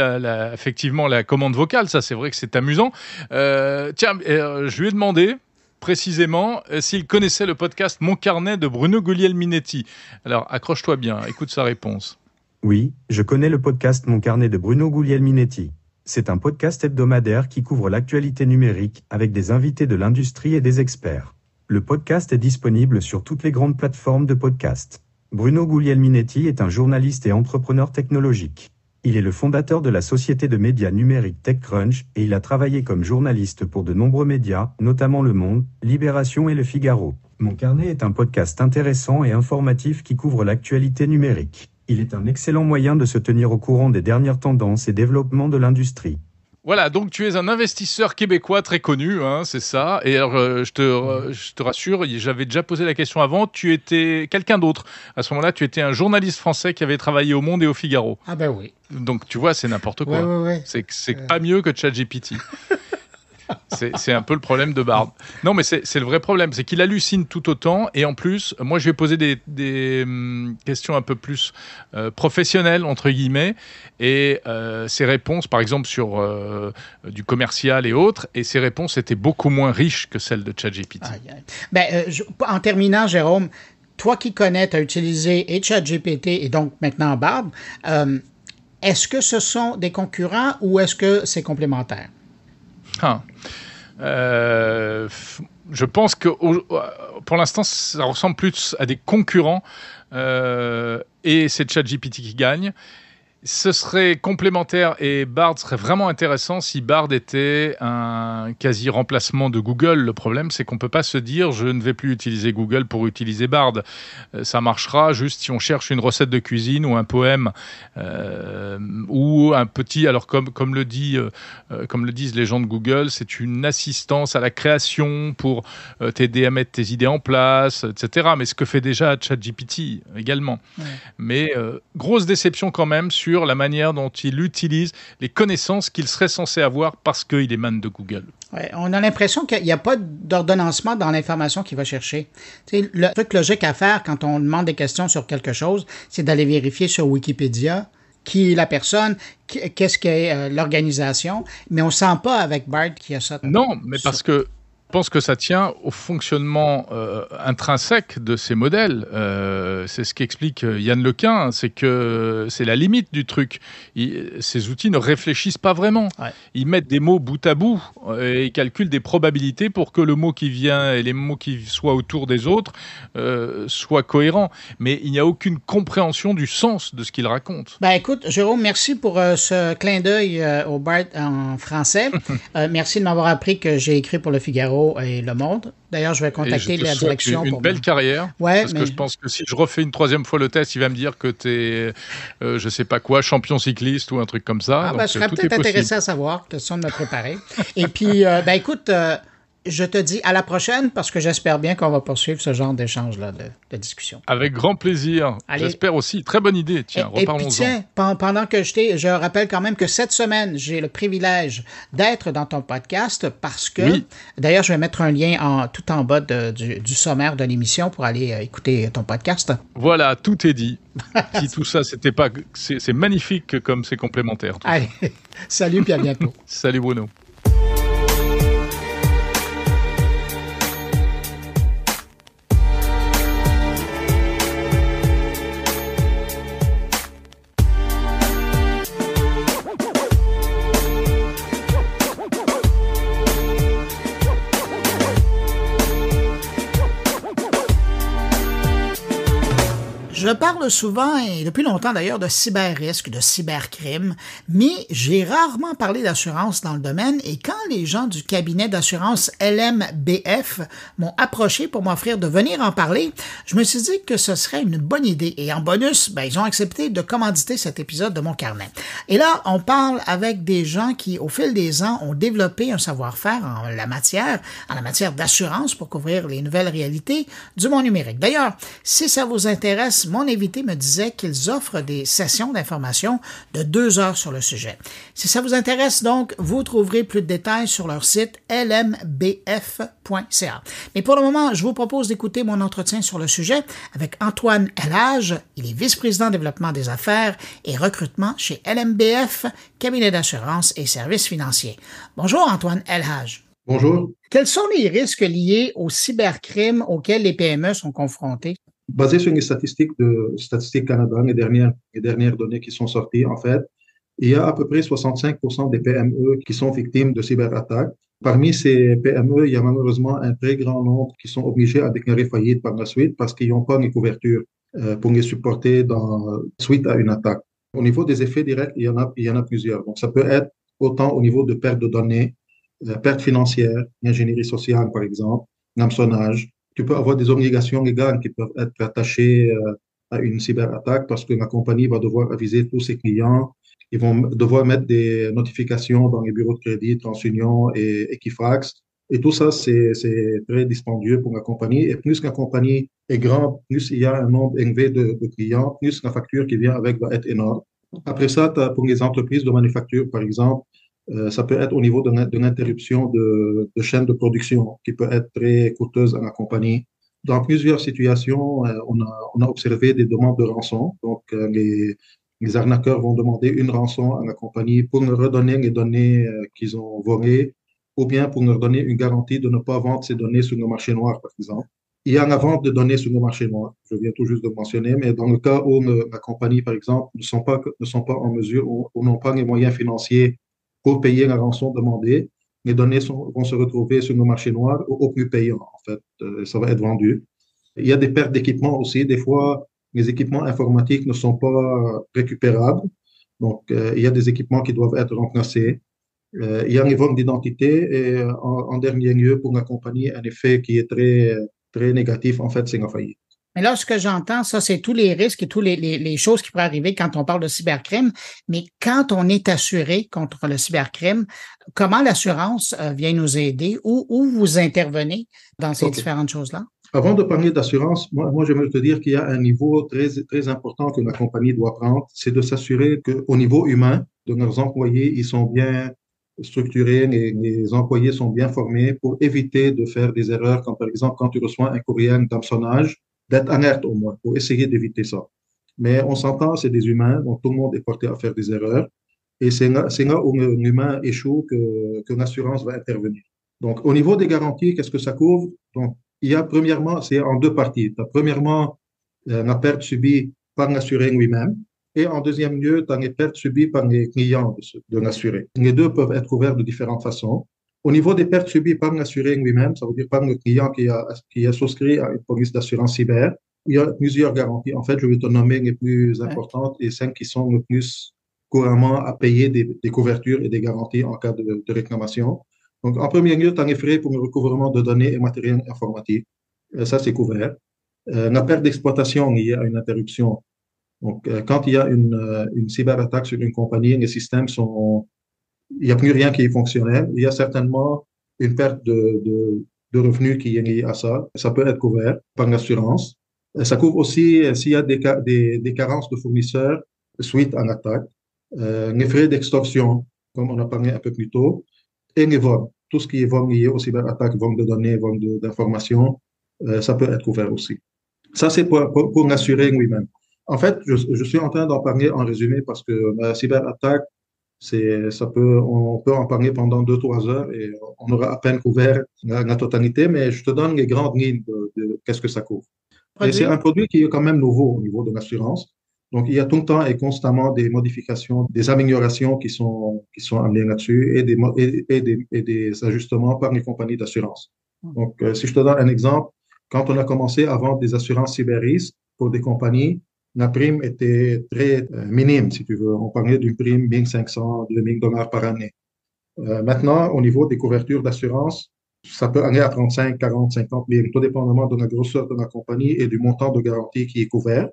effectivement la commande vocale, ça c'est vrai que c'est amusant. Je lui ai demandé précisément s'il connaissait le podcast Mon Carnet de Bruno Guglielminetti. Alors, accroche-toi bien, écoute sa réponse. Oui, je connais le podcast Mon Carnet de Bruno Guglielminetti. C'est un podcast hebdomadaire qui couvre l'actualité numérique avec des invités de l'industrie et des experts. Le podcast est disponible sur toutes les grandes plateformes de podcast. Bruno Guglielminetti est un journaliste et entrepreneur technologique. Il est le fondateur de la société de médias numériques TechCrunch et il a travaillé comme journaliste pour de nombreux médias, notamment Le Monde, Libération et Le Figaro. Mon Carnet est un podcast intéressant et informatif qui couvre l'actualité numérique. Il est un excellent moyen de se tenir au courant des dernières tendances et développements de l'industrie. Voilà, donc tu es un investisseur québécois très connu, c'est ça. Et alors, je te rassure, j'avais déjà posé la question avant, tu étais quelqu'un d'autre. À ce moment-là, tu étais un journaliste français qui avait travaillé au Monde et au Figaro. Ah ben oui. Donc tu vois, c'est n'importe quoi. Ouais. C'est pas mieux que ChatGPT. C'est un peu le problème de Bard. Non, mais c'est le vrai problème, c'est qu'il hallucine tout autant. Et en plus, moi, je vais poser des questions un peu plus professionnelles, entre guillemets. Et ses réponses, par exemple, sur du commercial et autres, et ses réponses étaient beaucoup moins riches que celles de ChatGPT. En terminant, Jérôme, toi qui connais, tu as utilisé et ChatGPT et donc maintenant Bard. Est-ce que ce sont des concurrents ou est-ce que c'est complémentaire? Je pense que pour l'instant, ça ressemble plus à des concurrents et c'est ChatGPT qui gagne. Ce serait complémentaire et Bard serait vraiment intéressant si Bard était un quasi-remplacement de Google. Le problème, c'est qu'on ne peut pas se dire « je ne vais plus utiliser Google pour utiliser Bard ». Ça marchera juste si on cherche une recette de cuisine ou un poème ou un petit... Alors, comme le disent les gens de Google, c'est une assistance à la création pour t'aider à mettre tes idées en place, etc. Mais ce que fait déjà ChatGPT également. Ouais. Mais grosse déception quand même sur sur la manière dont il utilise les connaissances qu'il serait censé avoir parce qu'il émane de Google. Ouais, on a l'impression qu'il n'y a pas d'ordonnancement dans l'information qu'il va chercher. Tu sais, le truc logique à faire quand on demande des questions sur quelque chose, c'est d'aller vérifier sur Wikipédia qui est la personne, qu'est-ce qu'est l'organisation, mais on ne sent pas avec BART qu'il y a ça. Non, mais parce que je pense que ça tient au fonctionnement intrinsèque de ces modèles. C'est ce qu'explique Yann Lequin, c'est que c'est la limite du truc. Ces outils ne réfléchissent pas vraiment. Ouais. Ils mettent des mots bout à bout et ils calculent des probabilités pour que le mot qui vient et les mots qui soient autour des autres soient cohérents. Mais il n'y a aucune compréhension du sens de ce qu'ils racontent. Ben écoute, Jérôme, merci pour ce clin d'œil au BART en français. Merci de m'avoir appris que j'ai écrit pour Le Figaro et Le Monde. D'ailleurs, je vais contacter la direction. Une belle carrière. Ouais, parce que je pense que si je refais une troisième fois le test, il va me dire que tu es, je sais pas quoi, champion cycliste ou un truc comme ça. Ah, ben, je serais peut-être intéressé à savoir, question de me préparer. Et puis, ben écoute, je te dis à la prochaine parce que j'espère bien qu'on va poursuivre ce genre d'échange-là, de discussion. Avec grand plaisir. Allez. J'espère aussi. Très bonne idée. Tiens, reparlons-en. Et puis tiens, pendant que je rappelle quand même que cette semaine, j'ai le privilège d'être dans ton podcast parce que, oui. D'ailleurs, je vais mettre un lien tout en bas du sommaire de l'émission pour aller écouter ton podcast. Voilà, tout est dit. Si tout ça, c'était pas... C'est magnifique comme c'est complémentaire. Allez, salut puis à bientôt. Salut Bruno. Je parle souvent, et depuis longtemps d'ailleurs, de cyber-risque, de cybercrime, mais j'ai rarement parlé d'assurance dans le domaine et quand les gens du cabinet d'assurance LMBF m'ont approché pour m'offrir de venir en parler, je me suis dit que ce serait une bonne idée. Et en bonus, ben, ils ont accepté de commanditer cet épisode de mon carnet. Et là, on parle avec des gens qui, au fil des ans, ont développé un savoir-faire en la matière d'assurance pour couvrir les nouvelles réalités du monde numérique. D'ailleurs, si ça vous intéresse, mon invité me disait qu'ils offrent des sessions d'information de 2 heures sur le sujet. Si ça vous intéresse donc, vous trouverez plus de détails sur leur site lmbf.ca. Mais pour le moment, je vous propose d'écouter mon entretien sur le sujet avec Antoine Elhage. Il est vice-président développement des affaires et recrutement chez LMBF, cabinet d'assurance et services financiers. Bonjour Antoine Elhage. Bonjour. Quels sont les risques liés au cybercrime auxquels les PME sont confrontées? Basé sur les statistiques de Statistique Canada, les dernières données qui sont sorties, en fait, il y a à peu près 65% des PME qui sont victimes de cyberattaques. Parmi ces PME, il y a malheureusement un très grand nombre qui sont obligés à déclarer faillite par la suite parce qu'ils n'ont pas les couvertures pour les supporter suite à une attaque. Au niveau des effets directs, il y en a plusieurs. Donc, ça peut être autant au niveau de perte de données, perte financière, ingénierie sociale, par exemple, hameçonnage. Tu peux avoir des obligations légales qui peuvent être attachées à une cyberattaque parce que la compagnie va devoir aviser tous ses clients. Ils vont devoir mettre des notifications dans les bureaux de crédit, TransUnion et Equifax. Et tout ça, c'est très dispendieux pour la compagnie. Et plus la compagnie est grande, plus il y a un nombre élevé de clients, plus la facture qui vient avec va être énorme. Après ça, pour les entreprises de manufacture, par exemple, ça peut être au niveau de l'interruption de chaîne de production qui peut être très coûteuse à la compagnie. Dans plusieurs situations, on a observé des demandes de rançon. Donc, les arnaqueurs vont demander une rançon à la compagnie pour leur redonner les données qu'ils ont volées ou bien pour leur donner une garantie de ne pas vendre ces données sur le marché noir, par exemple. Il y a la vente de données sur le marché noir, je viens tout juste de mentionner, mais dans le cas où la compagnie, par exemple, ne sont pas en mesure ou n'ont pas les moyens financiers pour payer la rançon demandée, les données vont se retrouver sur le marché noir au plus payant, en fait. Ça va être vendu. Il y a des pertes d'équipement aussi. Des fois, les équipements informatiques ne sont pas récupérables. Donc, il y a des équipements qui doivent être remplacés. Il y a les vols d'identité et en dernier lieu, pour la compagnie, un effet qui est très, très négatif, en fait, c'est la faillite. Mais là, ce que j'entends, ça, c'est tous les risques et toutes les choses qui pourraient arriver quand on parle de cybercrime. Mais quand on est assuré contre le cybercrime, comment l'assurance vient nous aider ou vous intervenez dans ces différentes choses-là? Avant de parler d'assurance, moi j'aimerais te dire qu'il y a un niveau très important que la compagnie doit prendre, c'est de s'assurer qu'au niveau humain, de leurs employés, ils sont bien structurés, les employés sont bien formés pour éviter de faire des erreurs, comme par exemple quand tu reçois un courriel d'hameçonnage, d'être alerte au moins, pour essayer d'éviter ça. Mais on s'entend, c'est des humains, donc tout le monde est porté à faire des erreurs. Et c'est là où l'humain échoue que l'assurance va intervenir. Donc, au niveau des garanties, qu'est-ce que ça couvre? Donc, il y a premièrement, c'est en deux parties. Tu as premièrement la perte subie par l'assuré lui-même et en deuxième lieu, tu as les pertes subies par les clients de l'assuré. Les deux peuvent être couverts de différentes façons. Au niveau des pertes subies par l'assuré lui-même, ça veut dire par le client qui a souscrit à une police d'assurance cyber, il y a plusieurs garanties. En fait, je vais te nommer les plus importantes et celles qui sont le plus couramment à payer des couvertures et des garanties en cas de réclamation. Donc, en premier lieu, tu as les frais pour le recouvrement de données et matériel informatique. Ça, c'est couvert. La perte d'exploitation liée à une interruption. Donc, quand il y a une cyberattaque sur une compagnie, les systèmes sont, il n'y a plus rien qui est fonctionnel. Il y a certainement une perte de revenus qui est liée à ça. Ça peut être couvert par l'assurance. Ça couvre aussi s'il y a des carences de fournisseurs suite à l'attaque. Les frais d'extorsion, comme on a parlé un peu plus tôt, et les vols. Tout ce qui est vol lié aux cyberattaques, vol de données, vol d'informations, ça peut être couvert aussi. Ça, c'est pour l'assurer lui-même. En fait, je suis en train d'en parler en résumé parce que la cyberattaque, on peut en parler pendant 2-3 heures et on aura à peine couvert la totalité, mais je te donne les grandes lignes de qu'est-ce que ça couvre. Et c'est un produit qui est quand même nouveau au niveau de l'assurance. Donc, il y a tout le temps et constamment des modifications, des améliorations qui sont amenées là-dessus et des ajustements par les compagnies d'assurance. Donc, si je te donne un exemple, quand on a commencé à vendre des assurances cyber-risque pour des compagnies, la prime était très minime, si tu veux. On parlait d'une prime 1 500, 2 000 $ par année. Maintenant, au niveau des couvertures d'assurance, ça peut aller à 35, 40, 50 000, tout dépendamment de la grosseur de la compagnie et du montant de garantie qui est couvert.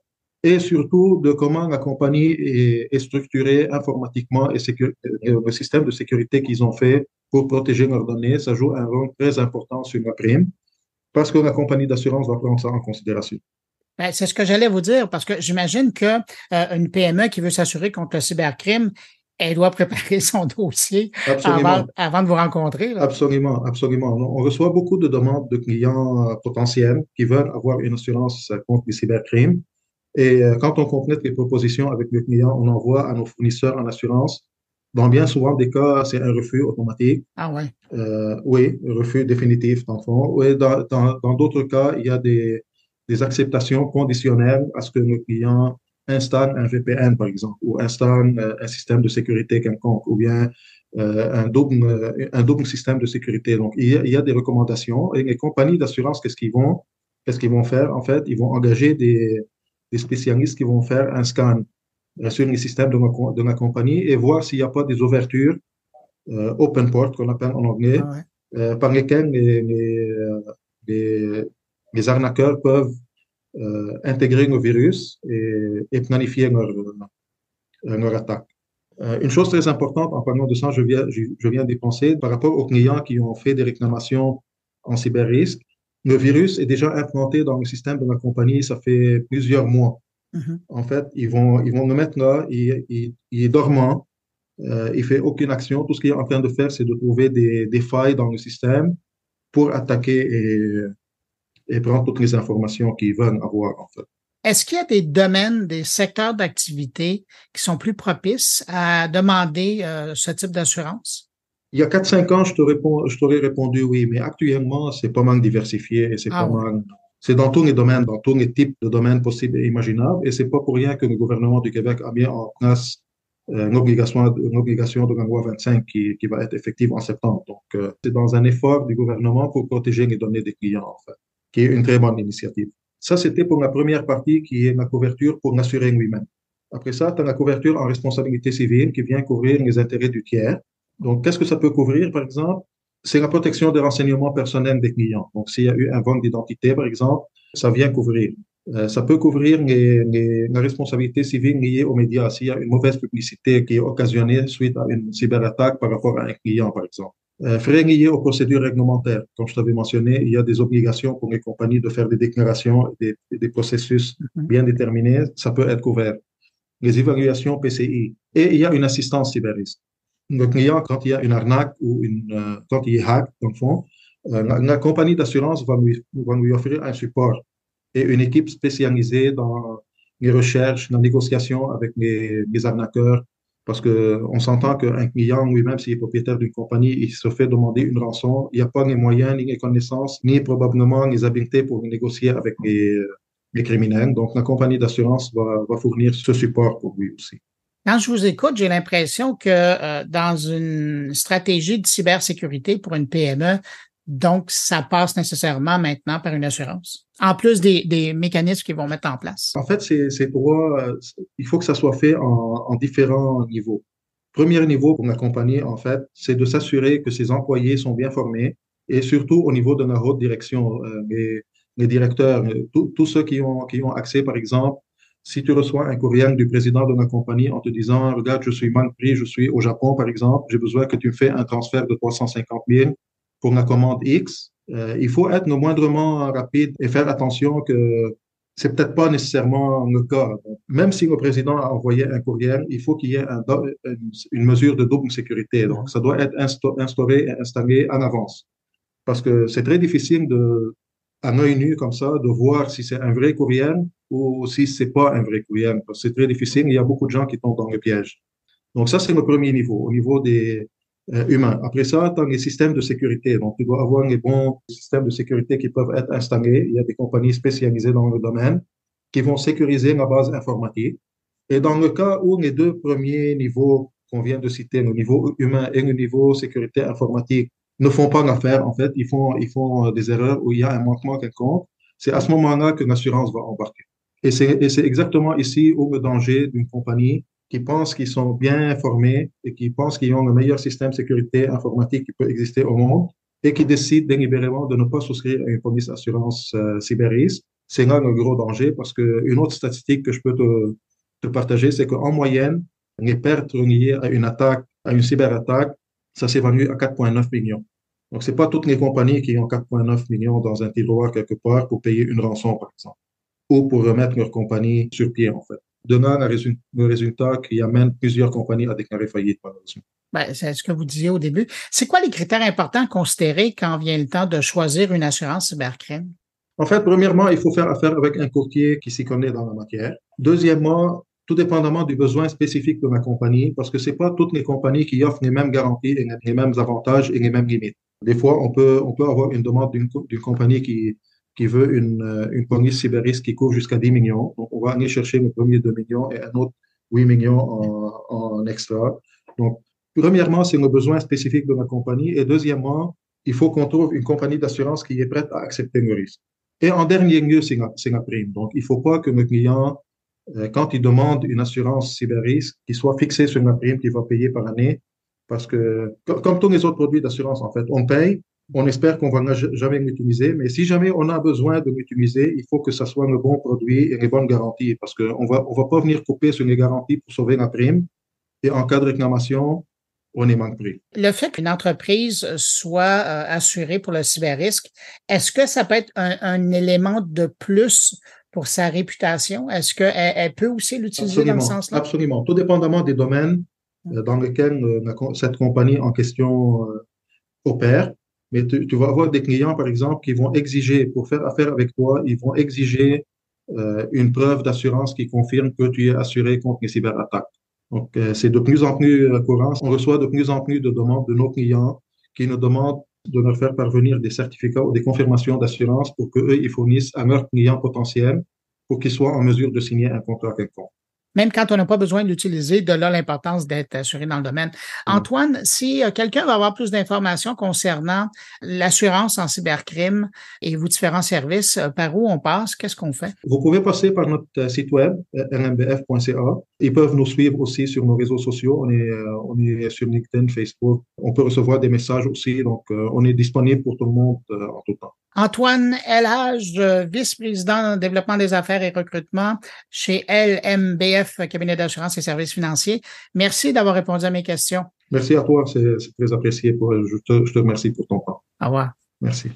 Et surtout de comment la compagnie est structurée informatiquement et le système de sécurité qu'ils ont fait pour protéger leurs données, ça joue un rôle très important sur la prime parce que la compagnie d'assurance doit prendre ça en considération. Ben, c'est ce que j'allais vous dire parce que j'imagine que une PME qui veut s'assurer contre le cybercrime, elle doit préparer son dossier avant de vous rencontrer. Là. Absolument, absolument. On reçoit beaucoup de demandes de clients potentiels qui veulent avoir une assurance contre les cybercrimes. Et quand on complète les propositions avec le client, on envoie à nos fournisseurs en assurance. Dans bien souvent des cas, c'est un refus automatique. Ah ouais. Oui, refus définitif dans le fond. Oui, dans d'autres cas, il y a des acceptations conditionnelles à ce que le client installe un VPN, par exemple, ou installe un système de sécurité quelconque, ou bien un double système de sécurité. Donc, il y a des recommandations. Et les compagnies d'assurance, qu'est-ce qu'ils vont faire? En fait, ils vont engager des spécialistes qui vont faire un scan sur les systèmes de la compagnie et voir s'il n'y a pas des ouvertures open port, qu'on appelle en anglais, par lesquelles les arnaqueurs peuvent intégrer le virus et planifier leur attaque. Une chose très importante, en parlant de ça, je viens d'y penser, par rapport aux clients qui ont fait des réclamations en cyber-risque, le virus est déjà implanté dans le système de la compagnie, ça fait plusieurs mois. Mm-hmm. En fait, ils vont le mettre là, il est dormant, il fait aucune action. Tout ce qu'il est en train de faire, c'est de trouver des failles dans le système pour attaquer et prendre toutes les informations qu'ils veulent avoir, en fait. Est-ce qu'il y a des domaines, des secteurs d'activité qui sont plus propices à demander ce type d'assurance? Il y a 4-5 ans, je t'aurais répondu oui, mais actuellement, c'est pas mal diversifié et c'est c'est dans tous les domaines, dans tous les types de domaines possibles et imaginables. Et c'est pas pour rien que le gouvernement du Québec a mis en place une obligation de la loi 25 qui va être effective en septembre. Donc, c'est dans un effort du gouvernement pour protéger les données des clients, en fait, qui est une très bonne initiative. Ça, c'était pour la première partie qui est la couverture pour l'assuré lui-même. Après ça, tu as la couverture en responsabilité civile qui vient couvrir les intérêts du tiers. Donc, qu'est-ce que ça peut couvrir, par exemple? C'est la protection des renseignements personnels des clients. Donc, s'il y a eu un vol d'identité, par exemple, ça vient couvrir. Ça peut couvrir la responsabilité civile liée aux médias. S'il y a une mauvaise publicité qui est occasionnée suite à une cyberattaque par rapport à un client, par exemple. Frais liés aux procédures réglementaires. Comme je t'avais mentionné, il y a des obligations pour les compagnies de faire des déclarations et des processus bien déterminés. Ça peut être couvert. Les évaluations PCI. Et il y a une assistance cyberrisque. Le client, quand il y a une arnaque ou quand il est hack, dans le fond, la compagnie d'assurance va lui offrir un support et une équipe spécialisée dans les recherches, la négociation avec les arnaqueurs, parce qu'on s'entend qu'un client lui-même, s'il est propriétaire d'une compagnie, il se fait demander une rançon, il n'y a pas les moyens, ni les connaissances, ni probablement les habiletés pour négocier avec les criminels. Donc, la compagnie d'assurance va fournir ce support pour lui aussi. Quand je vous écoute, j'ai l'impression que dans une stratégie de cybersécurité pour une PME, donc ça passe nécessairement maintenant par une assurance, en plus des mécanismes qu'ils vont mettre en place. En fait, il faut que ça soit fait en différents niveaux. Premier niveau pour la compagnie, en fait, c'est de s'assurer que ses employés sont bien formés et surtout au niveau de la haute direction, les directeurs, tous ceux qui ont accès, par exemple, si tu reçois un courriel du président de la compagnie en te disant, regarde, je suis mal pris, je suis au Japon, par exemple, j'ai besoin que tu me fais un transfert de 350 000 pour la commande X, il faut être le moindrement rapide et faire attention que c'est peut-être pas nécessairement le cas. Même si le président a envoyé un courriel, il faut qu'il y ait une mesure de double sécurité. Donc, ça doit être instauré et installé en avance. Parce que c'est très difficile à l'œil nu comme ça, de voir si c'est un vrai courriel ou si c'est pas un vrai courriel. Parce que c'est très difficile. Il y a beaucoup de gens qui tombent dans le piège. Donc, ça, c'est le premier niveau, au niveau des humains. Après ça, tu as les systèmes de sécurité. Donc, tu dois avoir les bons systèmes de sécurité qui peuvent être installés. Il y a des compagnies spécialisées dans le domaine qui vont sécuriser la base informatique. Et dans le cas où les deux premiers niveaux qu'on vient de citer, le niveau humain et le niveau sécurité informatique, ne font pas l'affaire, en fait, ils font des erreurs où il y a un manquement quelconque, c'est à ce moment-là que l'assurance va embarquer. Et c'est exactement ici où le danger d'une compagnie qui pensent qu'ils sont bien formés et qui pensent qu'ils ont le meilleur système de sécurité informatique qui peut exister au monde et qui décident délibérément de ne pas souscrire à une police d'assurance cyberrisque. C'est là le gros danger parce qu'une autre statistique que je peux te partager, c'est qu'en moyenne, les pertes liées à une attaque, à une cyberattaque, ça s'évalue à 4,9 millions. Donc, c'est pas toutes les compagnies qui ont 4,9 millions dans un tiroir quelque part pour payer une rançon, par exemple, ou pour remettre leur compagnie sur pied, en fait. Donnant le résultat qui amène plusieurs compagnies à déclarer faillite, malheureusement. Ben, c'est ce que vous disiez au début. C'est quoi les critères importants à considérer quand vient le temps de choisir une assurance cybercrime? En fait, premièrement, il faut faire affaire avec un courtier qui s'y connaît dans la matière. Deuxièmement, tout dépendamment du besoin spécifique de la compagnie, parce que c'est pas toutes les compagnies qui offrent les mêmes garanties et les mêmes avantages et les mêmes limites. Des fois, on peut avoir une demande d'une compagnie qui veut une police cyberrisque qui couvre jusqu'à 10 millions. Donc, on va aller chercher le premier 2 millions et un autre 8 millions en extra. Donc, premièrement, c'est le besoin spécifique de la compagnie. Et deuxièmement, il faut qu'on trouve une compagnie d'assurance qui est prête à accepter le risque. Et en dernier lieu, c'est la prime. Donc, il ne faut pas que le client, quand il demande une assurance cyberrisque, qu'il soit fixé sur la prime qu'il va payer par année. Parce que, comme tous les autres produits d'assurance, en fait, on paye, on espère qu'on ne va jamais l'utiliser, mais si jamais on a besoin de l'utiliser, il faut que ça soit le bon produit et les bonnes garanties, parce qu'on va pas venir couper sur les garanties pour sauver la prime, et en cas de réclamation, on est mal pris. Le fait qu'une entreprise soit assurée pour le cyberrisque, est-ce que ça peut être un élément de plus pour sa réputation? Est-ce qu'elle peut aussi l'utiliser dans ce sens-là? Absolument. Tout dépendamment des domaines dans lesquels cette compagnie en question opère. Mais tu vas avoir des clients, par exemple, qui vont exiger, pour faire affaire avec toi, ils vont exiger une preuve d'assurance qui confirme que tu es assuré contre les cyberattaques. Donc, c'est de plus en plus courant. On reçoit de plus en plus de demandes de nos clients qui nous demandent de leur faire parvenir des certificats ou des confirmations d'assurance pour qu'eux, ils fournissent à leurs clients potentiels pour qu'ils soient en mesure de signer un contrat quelconque. Même quand on n'a pas besoin de l'utiliser, de là l'importance d'être assuré dans le domaine. Antoine, si quelqu'un va avoir plus d'informations concernant l'assurance en cybercrime et vos différents services, par où on passe? Qu'est-ce qu'on fait? Vous pouvez passer par notre site web, rmbf.ca. Ils peuvent nous suivre aussi sur nos réseaux sociaux. On est sur LinkedIn, Facebook. On peut recevoir des messages aussi. Donc, on est disponible pour tout le monde en tout temps. Antoine El-Hadj, vice-président de développement des affaires et recrutement chez LMBF, cabinet d'assurance et services financiers. Merci d'avoir répondu à mes questions. Merci à toi, c'est très apprécié. Je te remercie pour ton temps. Au revoir. Merci.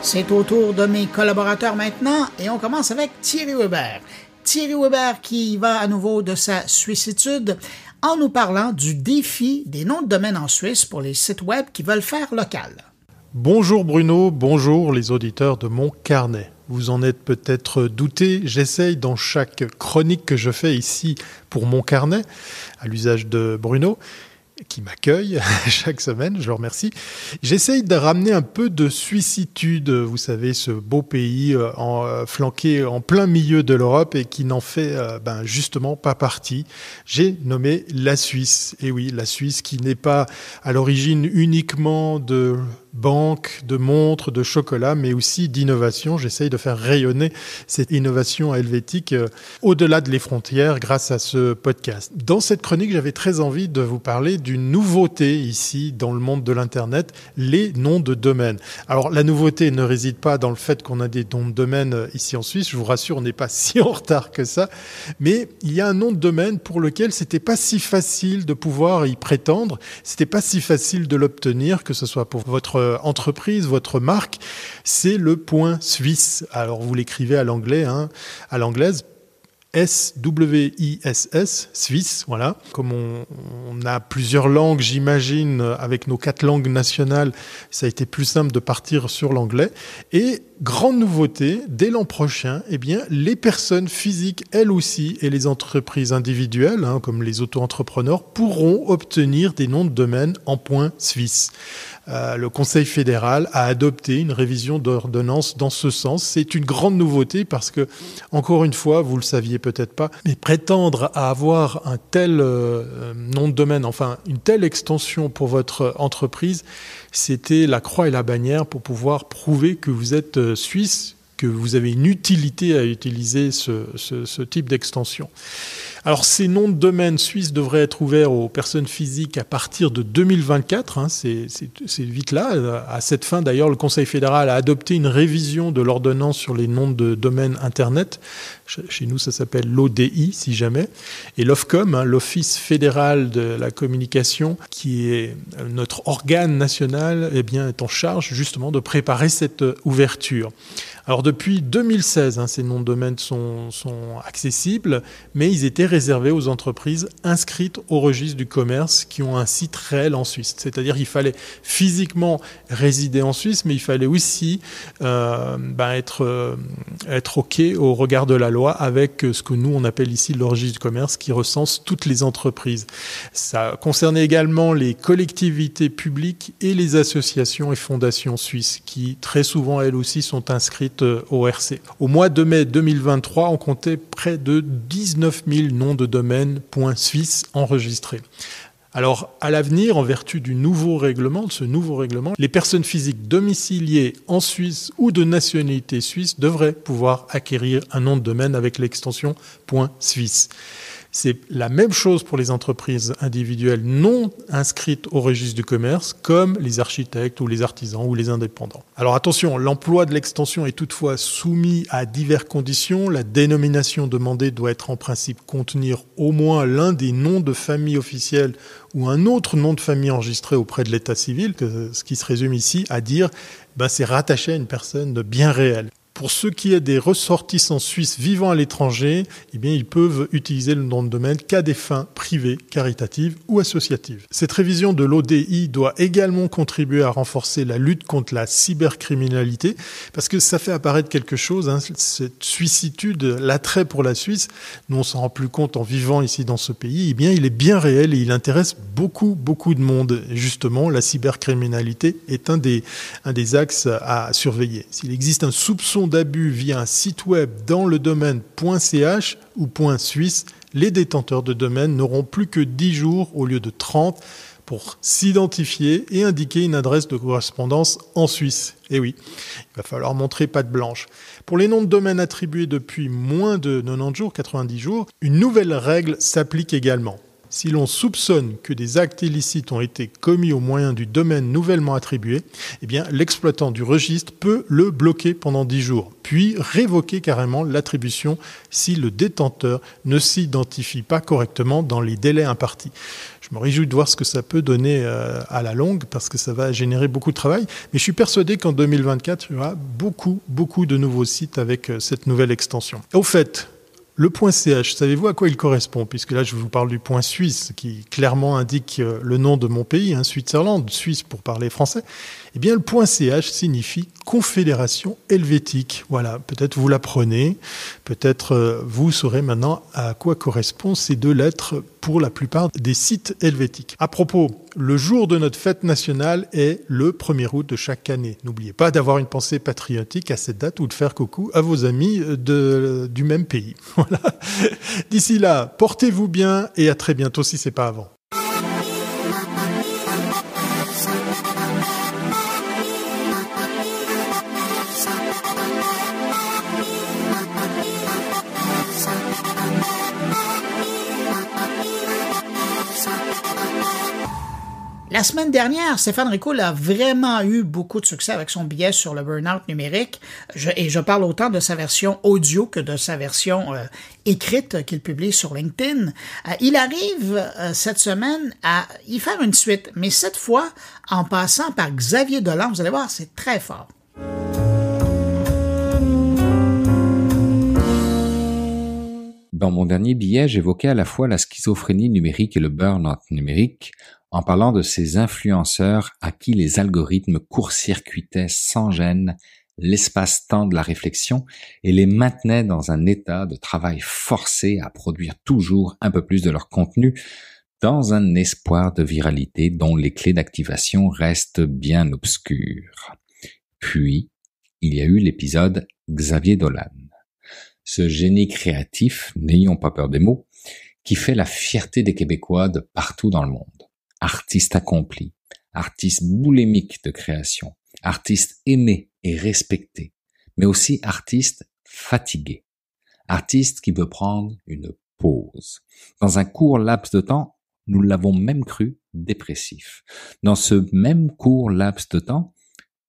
C'est au tour de mes collaborateurs maintenant et on commence avec Thierry Weber. Thierry Weber qui va à nouveau de sa Suissitude en nous parlant du défi des noms de domaine en Suisse pour les sites web qui veulent faire local. Bonjour Bruno, bonjour les auditeurs de mon carnet. Vous en êtes peut-être douté, j'essaye dans chaque chronique que je fais ici pour mon carnet, à l'usage de Bruno, qui m'accueille chaque semaine, je le remercie. J'essaye de ramener un peu de suissitude, vous savez, ce beau pays flanqué en plein milieu de l'Europe et qui n'en fait justement pas partie. J'ai nommé la Suisse. Et oui, la Suisse qui n'est pas à l'origine uniquement de banques, de montres, de chocolat, mais aussi d'innovation. J'essaye de faire rayonner cette innovation helvétique au-delà de les frontières grâce à ce podcast. Dans cette chronique, j'avais très envie de vous parler d'une nouveauté ici dans le monde de l'Internet, les noms de domaine. Alors, la nouveauté ne réside pas dans le fait qu'on a des noms de domaine ici en Suisse. Je vous rassure, on n'est pas si en retard que ça. Mais il y a un nom de domaine pour lequel c'était pas si facile de pouvoir y prétendre. C'était pas si facile de l'obtenir, que ce soit pour votre entreprise, votre marque, c'est le .suisse. Alors vous l'écrivez à l'anglais, à l'anglaise, S-W-I-S-S, Suisse, voilà. Comme on a plusieurs langues, j'imagine, avec nos 4 langues nationales, ça a été plus simple de partir sur l'anglais. Et grande nouveauté, dès l'an prochain, les personnes physiques, elles aussi, et les entreprises individuelles, comme les auto-entrepreneurs, pourront obtenir des noms de domaine en .suisse. Le Conseil fédéral a adopté une révision d'ordonnance dans ce sens. C'est une grande nouveauté parce que, encore une fois, vous le saviez peut-être pas, mais prétendre à avoir un tel nom de domaine, enfin une telle extension pour votre entreprise, c'était la croix et la bannière pour pouvoir prouver que vous êtes suisse, que vous avez une utilité à utiliser ce type d'extension. Alors, ces noms de domaine suisses devraient être ouverts aux personnes physiques à partir de 2024. C'est vite là. À cette fin, d'ailleurs, le Conseil fédéral a adopté une révision de l'ordonnance sur les noms de domaine Internet. Chez nous, ça s'appelle l'ODI, si jamais. Et l'OFCOM, l'Office fédéral de la communication, qui est notre organe national, est en charge justement de préparer cette ouverture. Alors depuis 2016, ces noms de domaine sont accessibles, mais ils étaient réservés aux entreprises inscrites au registre du commerce qui ont un site réel en Suisse. C'est-à-dire qu'il fallait physiquement résider en Suisse, mais il fallait aussi être OK au regard de la loi avec ce que nous on appelle ici le registre du commerce qui recense toutes les entreprises. Ça concernait également les collectivités publiques et les associations et fondations suisses qui très souvent elles aussi sont inscrites au RC. Au mois de mai 2023, on comptait près de 19 000 noms de domaine .suisse enregistrés. Alors, à l'avenir, en vertu de ce nouveau règlement, les personnes physiques domiciliées en Suisse ou de nationalité suisse devraient pouvoir acquérir un nom de domaine avec l'extension .suisse. C'est la même chose pour les entreprises individuelles non inscrites au registre du commerce, comme les architectes ou les artisans ou les indépendants. Alors attention, l'emploi de l'extension est toutefois soumis à diverses conditions. La dénomination demandée doit être en principe contenir au moins l'un des noms de famille officiels ou un autre nom de famille enregistré auprès de l'état civil, ce qui se résume ici à dire c'est rattaché à une personne bien réelle. Pour ce qui est des ressortissants suisses vivant à l'étranger, ils peuvent utiliser le nom de domaine qu'à des fins privées, caritatives ou associatives. Cette révision de l'ODI doit également contribuer à renforcer la lutte contre la cybercriminalité, parce que ça fait apparaître quelque chose, cette suissitude, l'attrait pour la Suisse, nous on s'en rend plus compte en vivant ici dans ce pays, il est bien réel et il intéresse beaucoup de monde. Et justement, la cybercriminalité est un des axes à surveiller. S'il existe un soupçon d'abus via un site web dans le domaine .ch ou .suisse, les détenteurs de domaine n'auront plus que 10 jours au lieu de 30 pour s'identifier et indiquer une adresse de correspondance en Suisse. Et oui, il va falloir montrer patte blanche. Pour les noms de domaine attribués depuis moins de 90 jours, 90 jours, une nouvelle règle s'applique également. Si l'on soupçonne que des actes illicites ont été commis au moyen du domaine nouvellement attribué, eh bien, l'exploitant du registre peut le bloquer pendant 10 jours, puis révoquer carrément l'attribution si le détenteur ne s'identifie pas correctement dans les délais impartis. Je me réjouis de voir ce que ça peut donner à la longue, parce que ça va générer beaucoup de travail. Mais je suis persuadé qu'en 2024, il y aura beaucoup de nouveaux sites avec cette nouvelle extension. Au fait, le .ch, savez-vous à quoi il correspond? Puisque là, je vous parle du point suisse, qui clairement indique le nom de mon pays, Switzerland, Suisse pour parler français. Eh bien, le .ch signifie Confédération helvétique. Voilà, peut-être vous l'apprenez, peut-être vous saurez maintenant à quoi correspondent ces 2 lettres pour la plupart des sites helvétiques. À propos, le jour de notre fête nationale est le 1er août de chaque année. N'oubliez pas d'avoir une pensée patriotique à cette date ou de faire coucou à vos amis du même pays. Voilà. D'ici là, portez-vous bien et à très bientôt si c'est pas avant. La semaine dernière, Stéphane Ricoul a vraiment eu beaucoup de succès avec son billet sur le burn-out numérique. Je parle autant de sa version audio que de sa version écrite qu'il publie sur LinkedIn. Il arrive cette semaine à y faire une suite, mais cette fois en passant par Xavier Dolan. Vous allez voir, c'est très fort. Dans mon dernier billet, j'évoquais à la fois la schizophrénie numérique et le burn-out numérique, en parlant de ces influenceurs à qui les algorithmes court-circuitaient sans gêne l'espace-temps de la réflexion et les maintenaient dans un état de travail forcé à produire toujours un peu plus de leur contenu dans un espoir de viralité dont les clés d'activation restent bien obscures. Puis, il y a eu l'épisode Xavier Dolan. Ce génie créatif, n'ayons pas peur des mots, qui fait la fierté des Québécois de partout dans le monde. Artiste accompli, artiste boulimique de création, artiste aimé et respecté, mais aussi artiste fatigué, artiste qui veut prendre une pause. Dans un court laps de temps, nous l'avons même cru dépressif. Dans ce même court laps de temps,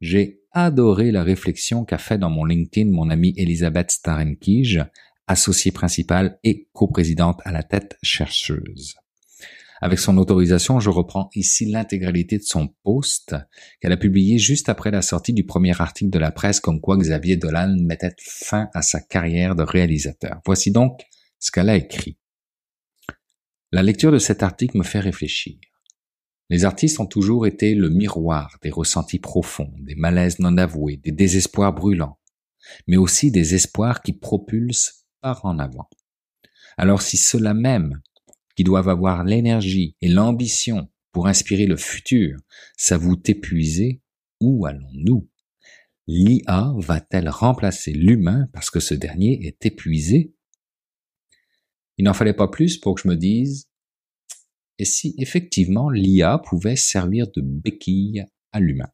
j'ai adoré la réflexion qu'a fait dans mon LinkedIn mon amie Elisabeth Starenkij, associée principale et coprésidente à la tête chercheuse. Avec son autorisation, je reprends ici l'intégralité de son post qu'elle a publié juste après la sortie du premier article de la presse comme quoi Xavier Dolan mettait fin à sa carrière de réalisateur. Voici donc ce qu'elle a écrit. La lecture de cet article me fait réfléchir. Les artistes ont toujours été le miroir des ressentis profonds, des malaises non avoués, des désespoirs brûlants, mais aussi des espoirs qui propulsent par en avant. Alors si ceux-là même, qui doivent avoir l'énergie et l'ambition pour inspirer le futur, s'avouent épuisés, où allons-nous? L'IA va-t-elle remplacer l'humain parce que ce dernier est épuisé? Il n'en fallait pas plus pour que je me dise, et si effectivement l'IA pouvait servir de béquille à l'humain?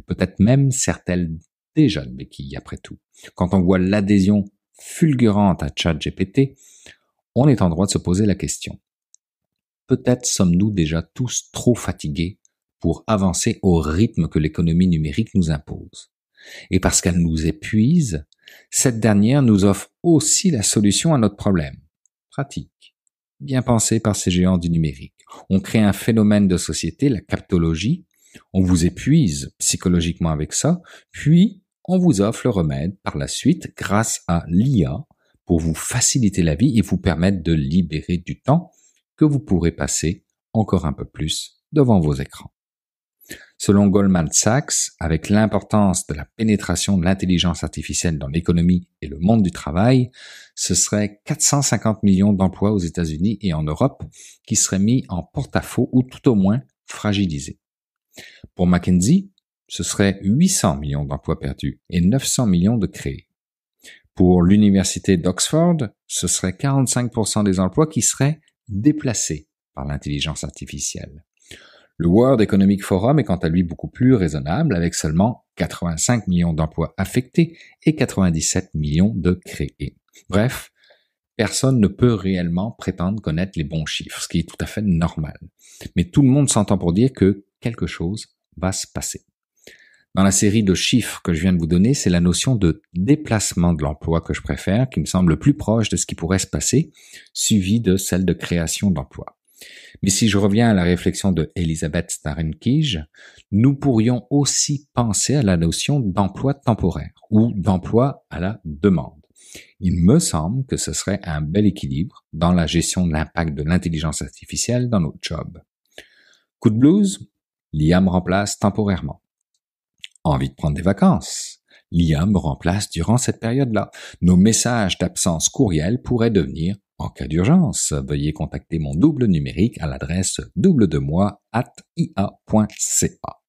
Peut-être même sert-elle déjà de béquille après tout. Quand on voit l'adhésion fulgurante à ChatGPT, on est en droit de se poser la question. Peut-être sommes-nous déjà tous trop fatigués pour avancer au rythme que l'économie numérique nous impose. Et parce qu'elle nous épuise, cette dernière nous offre aussi la solution à notre problème. Pratique, bien pensé par ces géants du numérique. On crée un phénomène de société, la captologie, on vous épuise psychologiquement avec ça, puis on vous offre le remède par la suite grâce à l'IA, pour vous faciliter la vie et vous permettre de libérer du temps que vous pourrez passer encore un peu plus devant vos écrans. Selon Goldman Sachs, avec l'importance de la pénétration de l'intelligence artificielle dans l'économie et le monde du travail, ce serait 450 millions d'emplois aux États-Unis et en Europe qui seraient mis en porte-à-faux ou tout au moins fragilisés. Pour McKinsey, ce serait 800 millions d'emplois perdus et 900 millions de créés. Pour l'université d'Oxford, ce serait 45% des emplois qui seraient déplacés par l'intelligence artificielle. Le World Economic Forum est quant à lui beaucoup plus raisonnable, avec seulement 85 millions d'emplois affectés et 97 millions de créés. Bref, personne ne peut réellement prétendre connaître les bons chiffres, ce qui est tout à fait normal. Mais tout le monde s'entend pour dire que quelque chose va se passer. Dans la série de chiffres que je viens de vous donner, c'est la notion de déplacement de l'emploi que je préfère, qui me semble plus proche de ce qui pourrait se passer, suivi de celle de création d'emplois. Mais si je reviens à la réflexion de Elisabeth Starrenkige, nous pourrions aussi penser à la notion d'emploi temporaire ou d'emploi à la demande. Il me semble que ce serait un bel équilibre dans la gestion de l'impact de l'intelligence artificielle dans notre job. Coup de blues, l'IA me remplace temporairement. Envie de prendre des vacances, l'IA me remplace durant cette période-là. Nos messages d'absence courriel pourraient devenir en cas d'urgence. Veuillez contacter mon double numérique à l'adresse double2moi@ia.ca.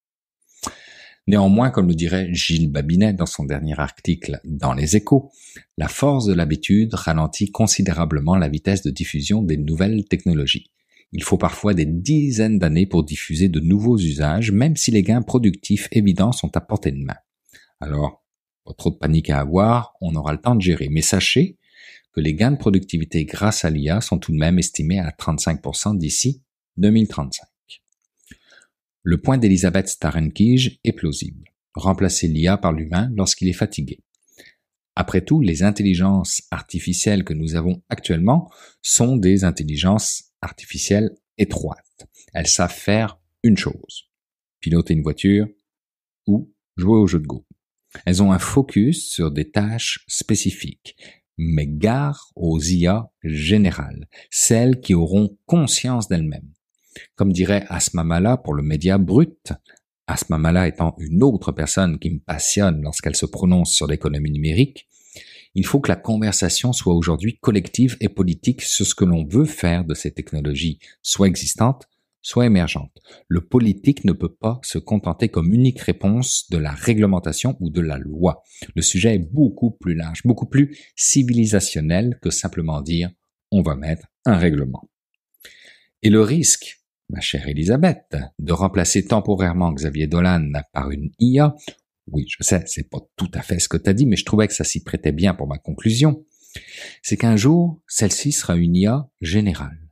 Néanmoins, comme le dirait Gilles Babinet dans son dernier article dans Les Échos, la force de l'habitude ralentit considérablement la vitesse de diffusion des nouvelles technologies. Il faut parfois des dizaines d'années pour diffuser de nouveaux usages, même si les gains productifs évidents sont à portée de main. Alors, pas trop de panique à avoir, on aura le temps de gérer. Mais sachez que les gains de productivité grâce à l'IA sont tout de même estimés à 35% d'ici 2035. Le point d'Elisabeth Starrenkige est plausible. Remplacer l'IA par l'humain lorsqu'il est fatigué. Après tout, les intelligences artificielles que nous avons actuellement sont des intelligences artificielles étroites. Elles savent faire une chose, piloter une voiture ou jouer au jeu de Go. Elles ont un focus sur des tâches spécifiques, mais gare aux IA générales, celles qui auront conscience d'elles-mêmes. Comme dirait Asma Mala pour le média Brut, Asma Mala étant une autre personne qui me passionne lorsqu'elle se prononce sur l'économie numérique, il faut que la conversation soit aujourd'hui collective et politique sur ce que l'on veut faire de ces technologies, soit existantes, soit émergentes. Le politique ne peut pas se contenter comme unique réponse de la réglementation ou de la loi. Le sujet est beaucoup plus large, beaucoup plus civilisationnel que simplement dire « on va mettre un règlement ». Et le risque, ma chère Elisabeth, de remplacer temporairement Xavier Dolan par une IA, oui, je sais, c'est pas tout à fait ce que tu as dit, mais je trouvais que ça s'y prêtait bien pour ma conclusion, c'est qu'un jour, celle-ci sera une IA générale.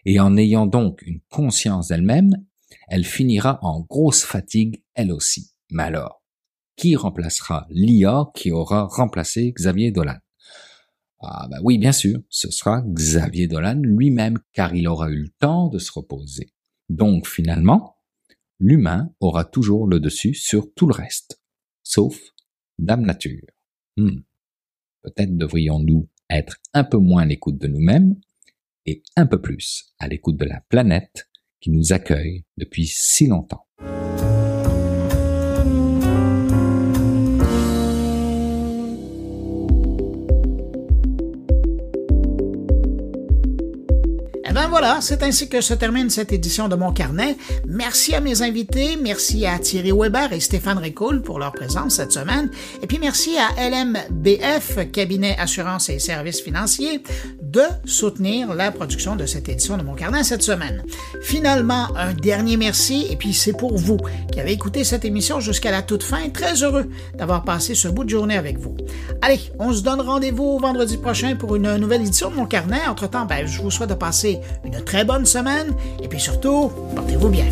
Et en ayant donc une conscience d'elle-même, elle finira en grosse fatigue elle aussi. Mais alors, qui remplacera l'IA qui aura remplacé Xavier Dolan? Ah bah oui, bien sûr, ce sera Xavier Dolan lui-même, car il aura eu le temps de se reposer. Donc finalement, l'humain aura toujours le dessus sur tout le reste, sauf Dame Nature. Peut-être devrions-nous être un peu moins à l'écoute de nous-mêmes et un peu plus à l'écoute de la planète qui nous accueille depuis si longtemps. Ben voilà, c'est ainsi que se termine cette édition de Mon Carnet. Merci à mes invités, merci à Thierry Weber et Stéphane Ricoul pour leur présence cette semaine, et puis merci à LMBF, Cabinet Assurance et Services Financiers, de soutenir la production de cette édition de Mon Carnet cette semaine. Finalement, un dernier merci, et puis c'est pour vous qui avez écouté cette émission jusqu'à la toute fin. Très heureux d'avoir passé ce bout de journée avec vous. Allez, on se donne rendez-vous vendredi prochain pour une nouvelle édition de Mon Carnet. Entre-temps, je vous souhaite de passer une très bonne semaine et puis surtout, portez-vous bien.